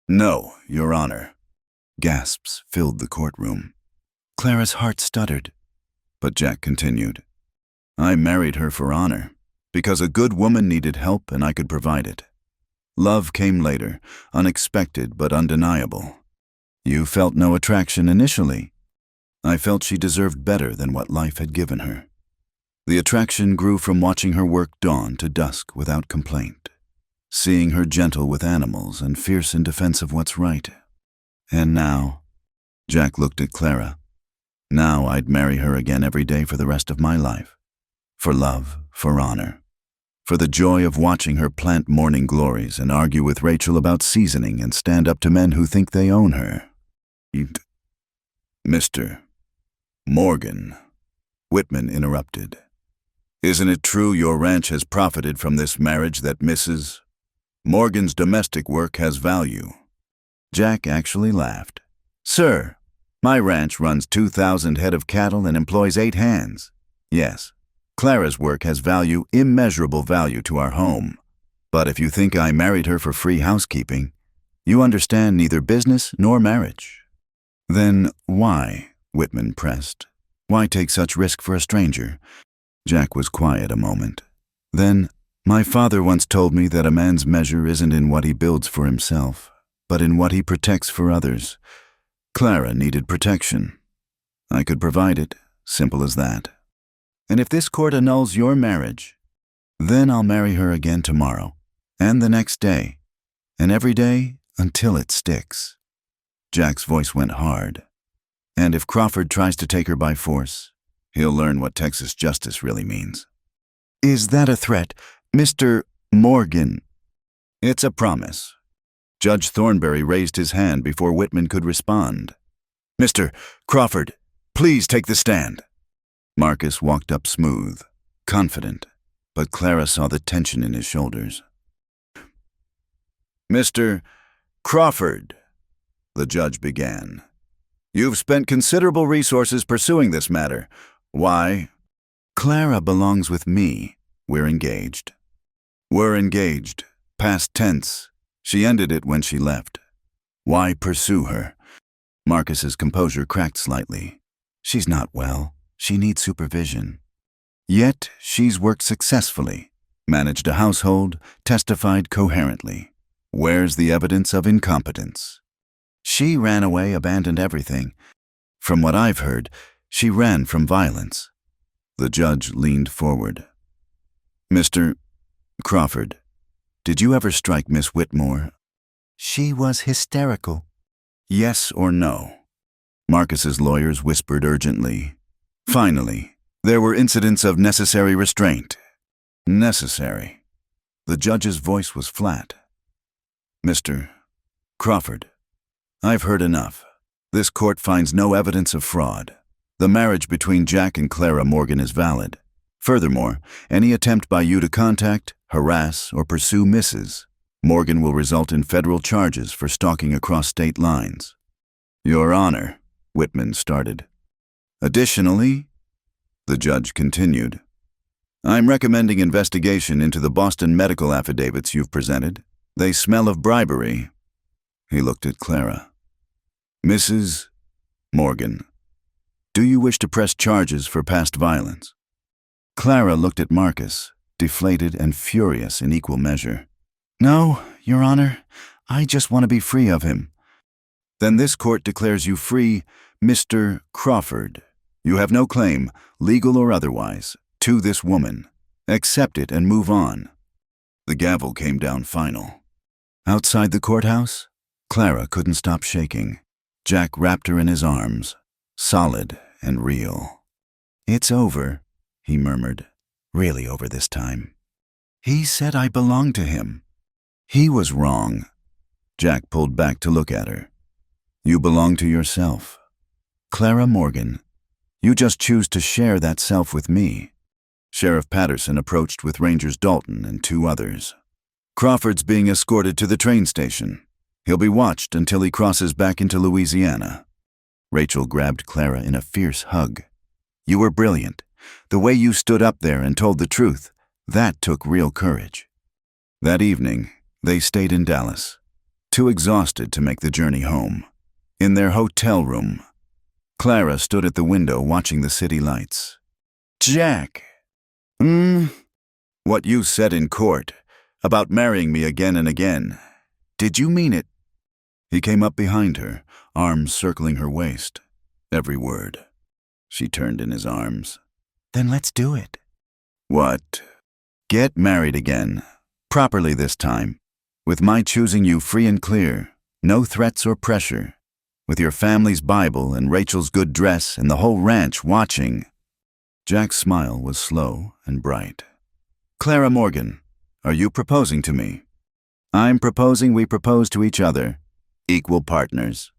No, Your Honor. Gasps filled the courtroom. Clara's heart stuttered, but Jack continued, I married her for honor, because a good woman needed help and I could provide it. Love came later, unexpected but undeniable. You felt no attraction initially. I felt she deserved better than what life had given her. The attraction grew from watching her work dawn to dusk without complaint, seeing her gentle with animals and fierce in defense of what's right. And now, Jack looked at Clara. Now I'd marry her again every day for the rest of my life. For love, for honor. For the joy of watching her plant morning glories and argue with Rachel about seasoning and stand up to men who think they own her. Mr. Morgan, Whitman interrupted. Isn't it true your ranch has profited from this marriage, that Mrs. Morgan's domestic work has value? Jack actually laughed. Sir, my ranch runs 2,000 head of cattle and employs 8 hands. Yes, Clara's work has value, immeasurable value to our home. But if you think I married her for free housekeeping, you understand neither business nor marriage. Then why, Whitman pressed, why take such risk for a stranger? Jack was quiet a moment. Then, my father once told me that a man's measure isn't in what he builds for himself, but in what he protects for others. Clara needed protection. I could provide it, simple as that. And if this court annuls your marriage, then I'll marry her again tomorrow, and the next day, and every day until it sticks. Jack's voice went hard. And if Crawford tries to take her by force, he'll learn what Texas justice really means. Is that a threat, Mr. Morgan? It's a promise. Judge Thornberry raised his hand before Whitman could respond. Mr. Crawford, please take the stand. Marcus walked up smooth, confident, but Clara saw the tension in his shoulders. Mr. Crawford, the judge began. You've spent considerable resources pursuing this matter. Why? Clara belongs with me. We're engaged. We're engaged. Past tense. She ended it when she left. Why pursue her? Marcus's composure cracked slightly. She's not well. She needs supervision. Yet she's worked successfully, managed a household, testified coherently. Where's the evidence of incompetence? She ran away, abandoned everything. From what I've heard, she ran from violence. The judge leaned forward. Mr. Crawford, did you ever strike Miss Whitmore? She was hysterical. Yes or no? Marcus's lawyers whispered urgently. Finally, there were incidents of necessary restraint. Necessary. The judge's voice was flat. Mr. Crawford, I've heard enough. This court finds no evidence of fraud. The marriage between Jack and Clara Morgan is valid. Furthermore, any attempt by you to contact, harass, or pursue Mrs. Morgan will result in federal charges for stalking across state lines. Your Honor, Whitman started. Additionally, the judge continued, I'm recommending investigation into the Boston medical affidavits you've presented, They smell of bribery. He looked at Clara. Mrs. Morgan, do you wish to press charges for past violence? Clara looked at Marcus, deflated and furious in equal measure. No, Your Honor, I just want to be free of him. Then this court declares you free, Mr. Crawford. You have no claim, legal or otherwise, to this woman. Accept it and move on. The gavel came down final. Outside the courthouse, Clara couldn't stop shaking. Jack wrapped her in his arms, solid and real. It's over, he murmured, really over this time. He said I belonged to him. He was wrong. Jack pulled back to look at her. You belong to yourself. Clara Morgan, you just choose to share that self with me. Sheriff Patterson approached with Rangers Dalton and 2 others. Crawford's being escorted to the train station. He'll be watched until he crosses back into Louisiana. Rachel grabbed Clara in a fierce hug. You were brilliant. The way you stood up there and told the truth, that took real courage. That evening, they stayed in Dallas, too exhausted to make the journey home. In their hotel room, Clara stood at the window watching the city lights. Jack. What you said in court about marrying me again and again, did you mean it? He came up behind her, arms circling her waist. Every word. She turned in his arms. Then let's do it. What? Get married again. Properly this time. With my choosing you free and clear. No threats or pressure. With your family's Bible and Rachel's good dress and the whole ranch watching. Jack's smile was slow and bright. Clara Morgan, are you proposing to me? I'm proposing we propose to each other. Equal partners.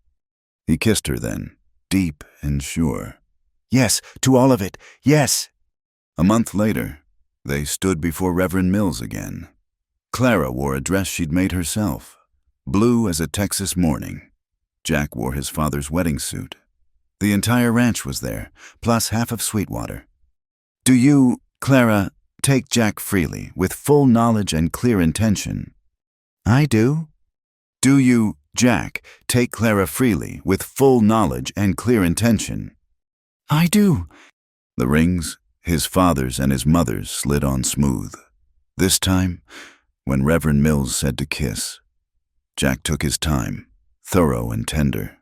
He kissed her then, deep and sure. Yes, to all of it, yes. A month later, they stood before Reverend Mills again. Clara wore a dress she'd made herself, blue as a Texas morning. Jack wore his father's wedding suit. The entire ranch was there, plus half of Sweetwater. Do you, Clara, take Jack freely, with full knowledge and clear intention? I do. Do you, Jack, take Clara freely, with full knowledge and clear intention? I do. The rings, his father's and his mother's, slid on smooth. This time, when Reverend Mills said to kiss, Jack took his time, thorough and tender,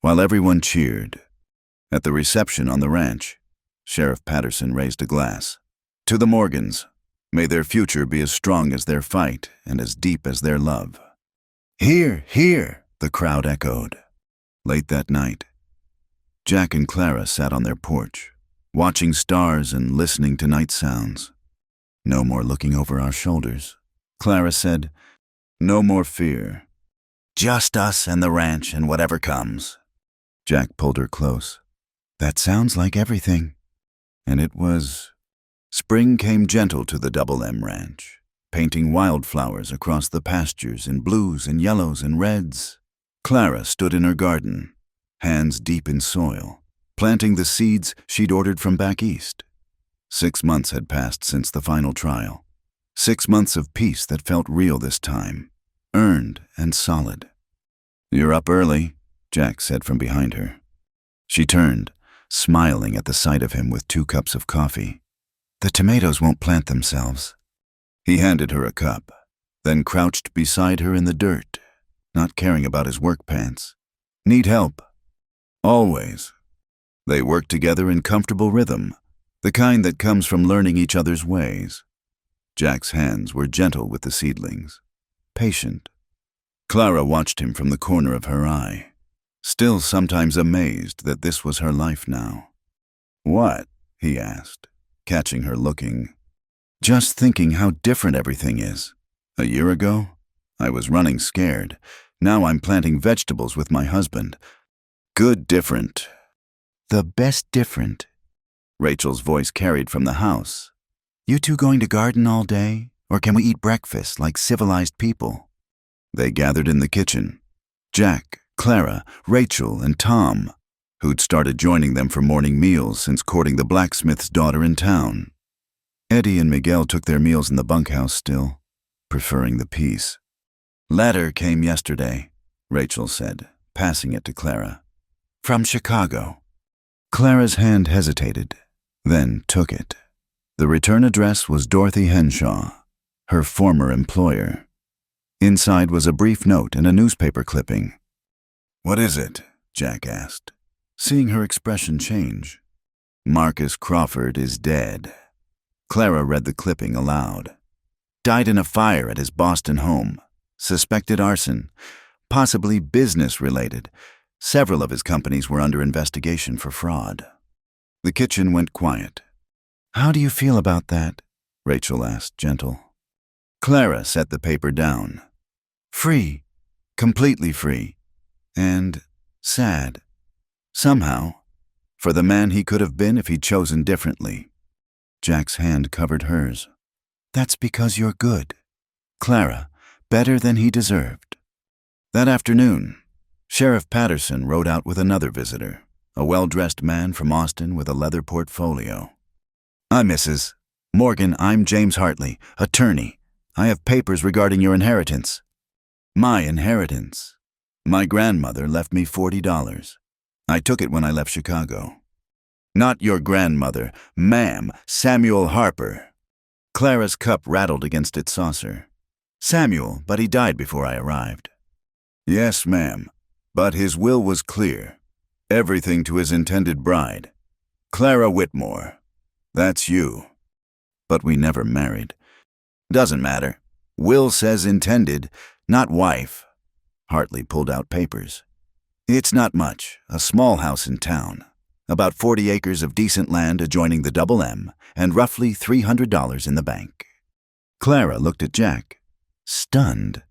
while everyone cheered. At the reception on the ranch, Sheriff Patterson raised a glass. To the Morgans, may their future be as strong as their fight and as deep as their love. Hear, hear, the crowd echoed. Late that night, Jack and Clara sat on their porch, watching stars and listening to night sounds. No more looking over our shoulders. Clara said, no more fear. Just us and the ranch and whatever comes. Jack pulled her close. That sounds like everything. And it was. Spring came gentle to the Double M Ranch, painting wildflowers across the pastures in blues and yellows and reds. Clara stood in her garden, hands deep in soil, planting the seeds she'd ordered from back east. 6 months had passed since the final trial. 6 months of peace that felt real this time, earned and solid. You're up early, Jack said from behind her. She turned, smiling at the sight of him with 2 cups of coffee. The tomatoes won't plant themselves. He handed her a cup, then crouched beside her in the dirt, not caring about his work pants. Need help? Always. They worked together in comfortable rhythm, the kind that comes from learning each other's ways. Jack's hands were gentle with the seedlings, patient. Clara watched him from the corner of her eye, still sometimes amazed that this was her life now. What? He asked, catching her looking. Just thinking how different everything is. A year ago, I was running scared. Now I'm planting vegetables with my husband. Good different. The best different. Rachel's voice carried from the house. You 2 going to garden all day? Or can we eat breakfast like civilized people? They gathered in the kitchen. Jack, Clara, Rachel, and Tom, who'd started joining them for morning meals since courting the blacksmith's daughter in town. Eddie and Miguel took their meals in the bunkhouse still, preferring the peace. Letter came yesterday, Rachel said, passing it to Clara. From Chicago. Clara's hand hesitated, then took it. The return address was Dorothy Henshaw, her former employer. Inside was a brief note and a newspaper clipping. What is it? Jack asked, seeing her expression change. Marcus Crawford is dead. Clara read the clipping aloud. Died in a fire at his Boston home. Suspected arson, possibly business-related. Several of his companies were under investigation for fraud. The kitchen went quiet. How do you feel about that? Rachel asked, gentle. Clara set the paper down. Free, completely free, and sad. Somehow, for the man he could have been if he'd chosen differently. Jack's hand covered hers. That's because you're good. Clara, better than he deserved. That afternoon, Sheriff Patterson rode out with another visitor, a well-dressed man from Austin with a leather portfolio. Mrs. Morgan, I'm James Hartley, attorney. I have papers regarding your inheritance. My inheritance. My grandmother left me $40. I took it when I left Chicago. Not your grandmother, ma'am, Samuel Harper. Clara's cup rattled against its saucer. Samuel, but he died before I arrived. Yes, ma'am, but his will was clear. Everything to his intended bride. Clara Whitmore. That's you. But we never married. Doesn't matter. Will says intended, not wife. Hartley pulled out papers. It's not much, a small house in town. About 40 acres of decent land adjoining the Double M, and roughly $300 in the bank. Clara looked at Jack, stunned.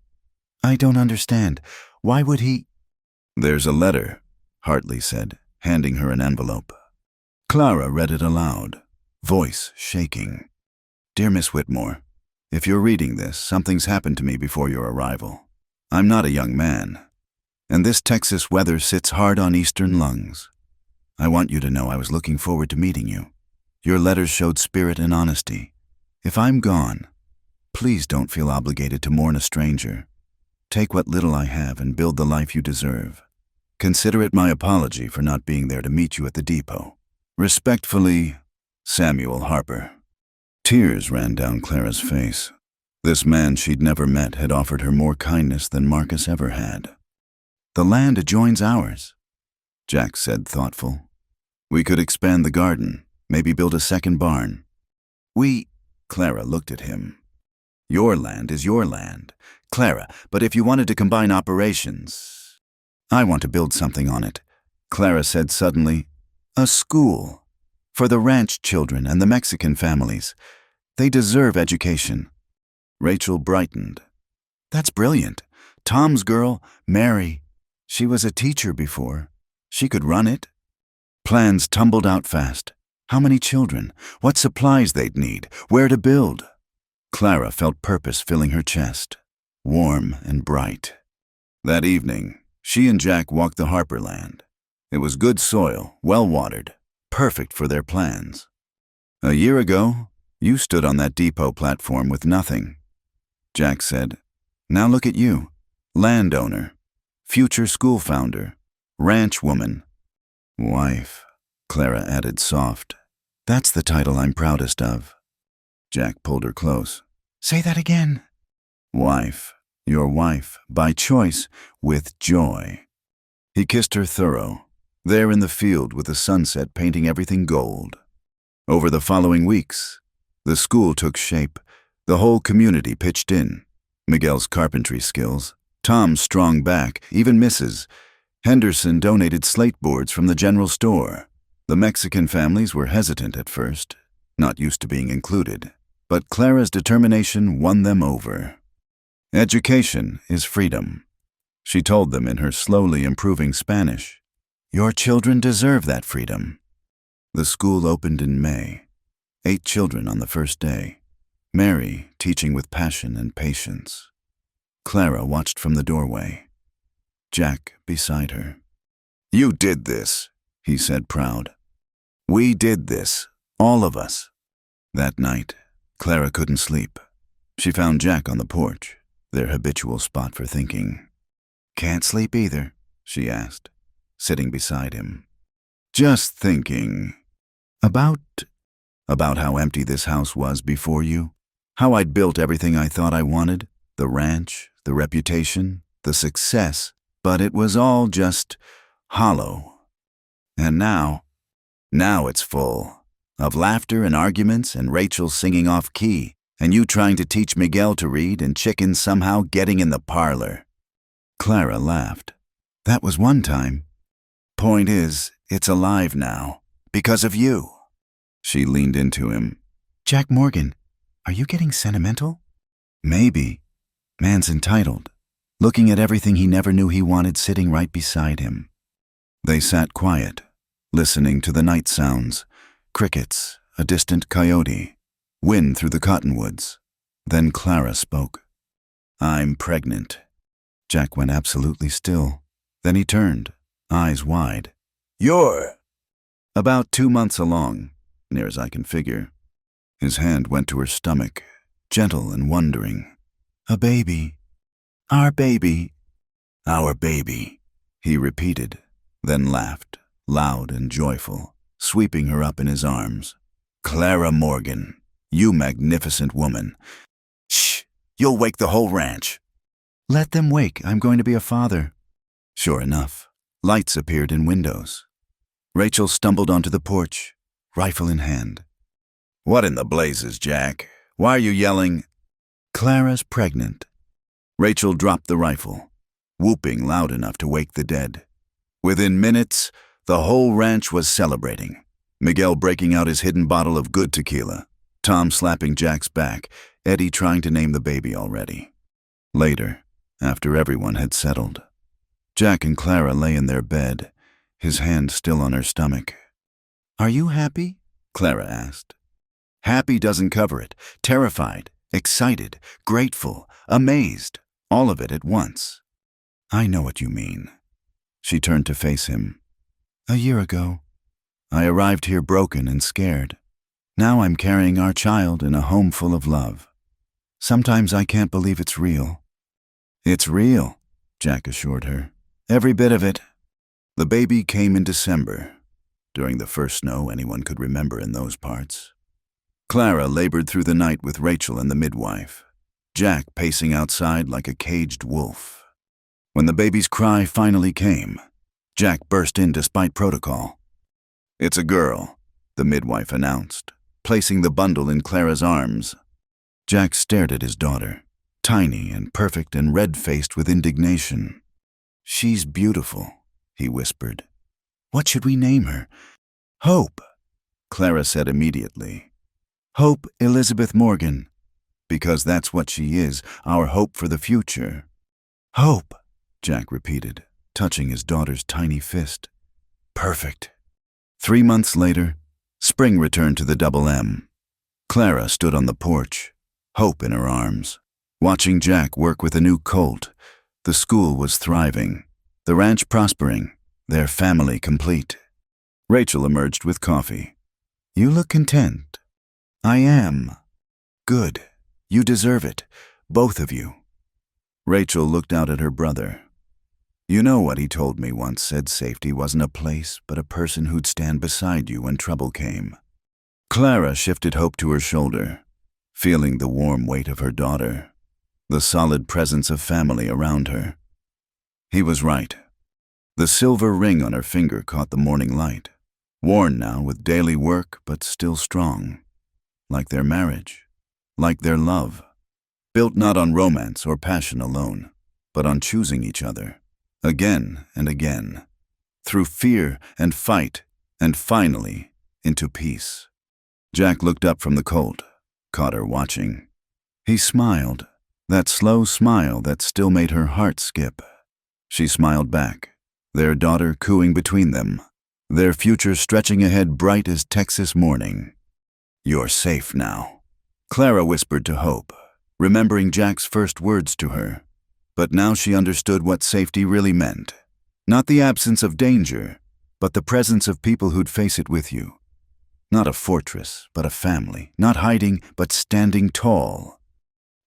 I don't understand. Why would he? There's a letter, Hartley said, handing her an envelope. Clara read it aloud, voice shaking. Dear Miss Whitmore, if you're reading this, something's happened to me before your arrival. I'm not a young man, and this Texas weather sits hard on eastern lungs. I want you to know I was looking forward to meeting you. Your letters showed spirit and honesty. If I'm gone, please don't feel obligated to mourn a stranger. Take what little I have and build the life you deserve. Consider it my apology for not being there to meet you at the depot. Respectfully, Samuel Harper. Tears ran down Clara's face. This man she'd never met had offered her more kindness than Marcus ever had. The land adjoins ours, Jack said, thoughtful. We could expand the garden, maybe build a second barn. Clara looked at him. Your land is your land, Clara, but if you wanted to combine operations... I want to build something on it, Clara said suddenly. A school. For the ranch children and the Mexican families. They deserve education. Rachel brightened. That's brilliant. Tom's girl, Mary. She was a teacher before. She could run it. Plans tumbled out fast. How many children? What supplies they'd need? Where to build? Clara felt purpose filling her chest, warm and bright. That evening, she and Jack walked the Harper land. It was good soil, well-watered, perfect for their plans. A year ago, you stood on that depot platform with nothing. Jack said, now look at you, landowner, future school founder, ranch woman. Wife, Clara added soft. That's the title I'm proudest of. Jack pulled her close. Say that again. Wife, your wife, by choice, with joy. He kissed her thorough, there in the field with the sunset painting everything gold. Over the following weeks, the school took shape. The whole community pitched in. Miguel's carpentry skills, Tom's strong back, even Mrs. Henderson donated slate boards from the general store. The Mexican families were hesitant at first, not used to being included, but Clara's determination won them over. Education is freedom, she told them in her slowly improving Spanish. Your children deserve that freedom. The school opened in May. 8 children on the first day. Mary teaching with passion and patience. Clara watched from the doorway. Jack beside her. You did this, he said, proud. We did this, all of us. That night, Clara couldn't sleep. She found Jack on the porch, their habitual spot for thinking. "Can't sleep either?" she asked, sitting beside him. "Just thinking. About how empty this house was before you? How I'd built everything I thought I wanted? The ranch, the reputation, the success, but it was all just hollow. And now it's full of laughter and arguments and Rachel singing off key and you trying to teach Miguel to read and Chicken somehow getting in the parlor." Clara laughed. "That was one time. Point is, it's alive now, because of you." She leaned into him. "Jack Morgan, are you getting sentimental?" "Maybe. Man's entitled, looking at everything he never knew he wanted sitting right beside him." They sat quiet, listening to the night sounds, crickets, a distant coyote, wind through the cottonwoods. Then Clara spoke. "I'm pregnant." Jack went absolutely still. Then he turned, eyes wide. "You're—" "About 2 months along, near as I can figure." His hand went to her stomach, gentle and wondering. "A baby. Our baby." "Our baby," he repeated, then laughed, loud and joyful, sweeping her up in his arms. "Clara Morgan, you magnificent woman. Shh, you'll wake the whole ranch." "Let them wake. I'm going to be a father." Sure enough, lights appeared in windows. Rachel stumbled onto the porch, rifle in hand. "What in the blazes, Jack? Why are you yelling?" "Clara's pregnant." Rachel dropped the rifle, whooping loud enough to wake the dead. Within minutes, the whole ranch was celebrating. Miguel breaking out his hidden bottle of good tequila, Tom slapping Jack's back, Eddie trying to name the baby already. Later, after everyone had settled, Jack and Clara lay in their bed, his hand still on her stomach. "Are you happy?" Clara asked. Happy doesn't cover it. Terrified, excited, grateful, amazed, all of it at once. "I know what you mean." She turned to face him. "A year ago, I arrived here broken and scared. Now I'm carrying our child in a home full of love. Sometimes I can't believe it's real." "It's real," Jack assured her. "Every bit of it." The baby came in December, during the first snow anyone could remember in those parts. Clara labored through the night with Rachel and the midwife, Jack pacing outside like a caged wolf. When the baby's cry finally came, Jack burst in despite protocol. "It's a girl," the midwife announced, placing the bundle in Clara's arms. Jack stared at his daughter, tiny and perfect and red-faced with indignation. "She's beautiful," he whispered. "What should we name her?" "Hope," Clara said immediately. "Hope Elizabeth Morgan, because that's what she is, our hope for the future." "Hope," Jack repeated, touching his daughter's tiny fist. "Perfect." 3 months later, spring returned to the Double M. Clara stood on the porch, Hope in her arms, watching Jack work with a new colt. The school was thriving, the ranch prospering, their family complete. Rachel emerged with coffee. "You look content." "I am." "Good. You deserve it, both of you." Rachel looked out at her brother. "You know what he told me once said safety wasn't a place, but a person who'd stand beside you when trouble came." Clara shifted Hope to her shoulder, feeling the warm weight of her daughter, the solid presence of family around her. He was right. The silver ring on her finger caught the morning light, worn now with daily work but still strong. Like their marriage, like their love, built not on romance or passion alone, but on choosing each other, again and again, through fear and fight, and finally into peace. Jack looked up from the colt, caught her watching. He smiled, that slow smile that still made her heart skip. She smiled back, their daughter cooing between them, their future stretching ahead bright as Texas morning. "You're safe now," Clara whispered to Hope, remembering Jack's first words to her. But now she understood what safety really meant. Not the absence of danger, but the presence of people who'd face it with you. Not a fortress, but a family. Not hiding, but standing tall.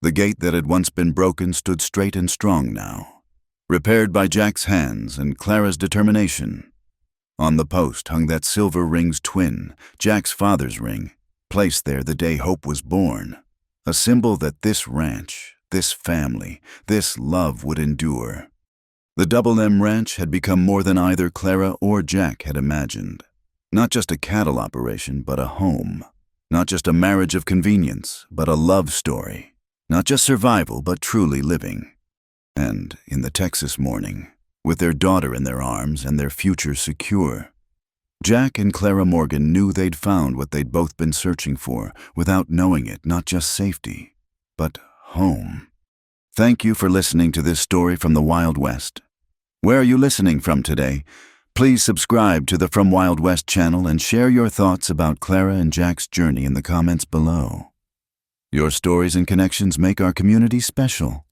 The gate that had once been broken stood straight and strong now, repaired by Jack's hands and Clara's determination. On the post hung that silver ring's twin, Jack's father's ring, placed there the day Hope was born, a symbol that this ranch, this family, this love would endure. The Double M Ranch had become more than either Clara or Jack had imagined. Not just a cattle operation, but a home. Not just a marriage of convenience, but a love story. Not just survival, but truly living. And in the Texas morning, with their daughter in their arms and their future secure, Jack and Clara Morgan knew they'd found what they'd both been searching for, without knowing it, not just safety, but home. Thank you for listening to this story from the Wild West. Where are you listening from today? Please subscribe to the From Wild West channel and share your thoughts about Clara and Jack's journey in the comments below. Your stories and connections make our community special.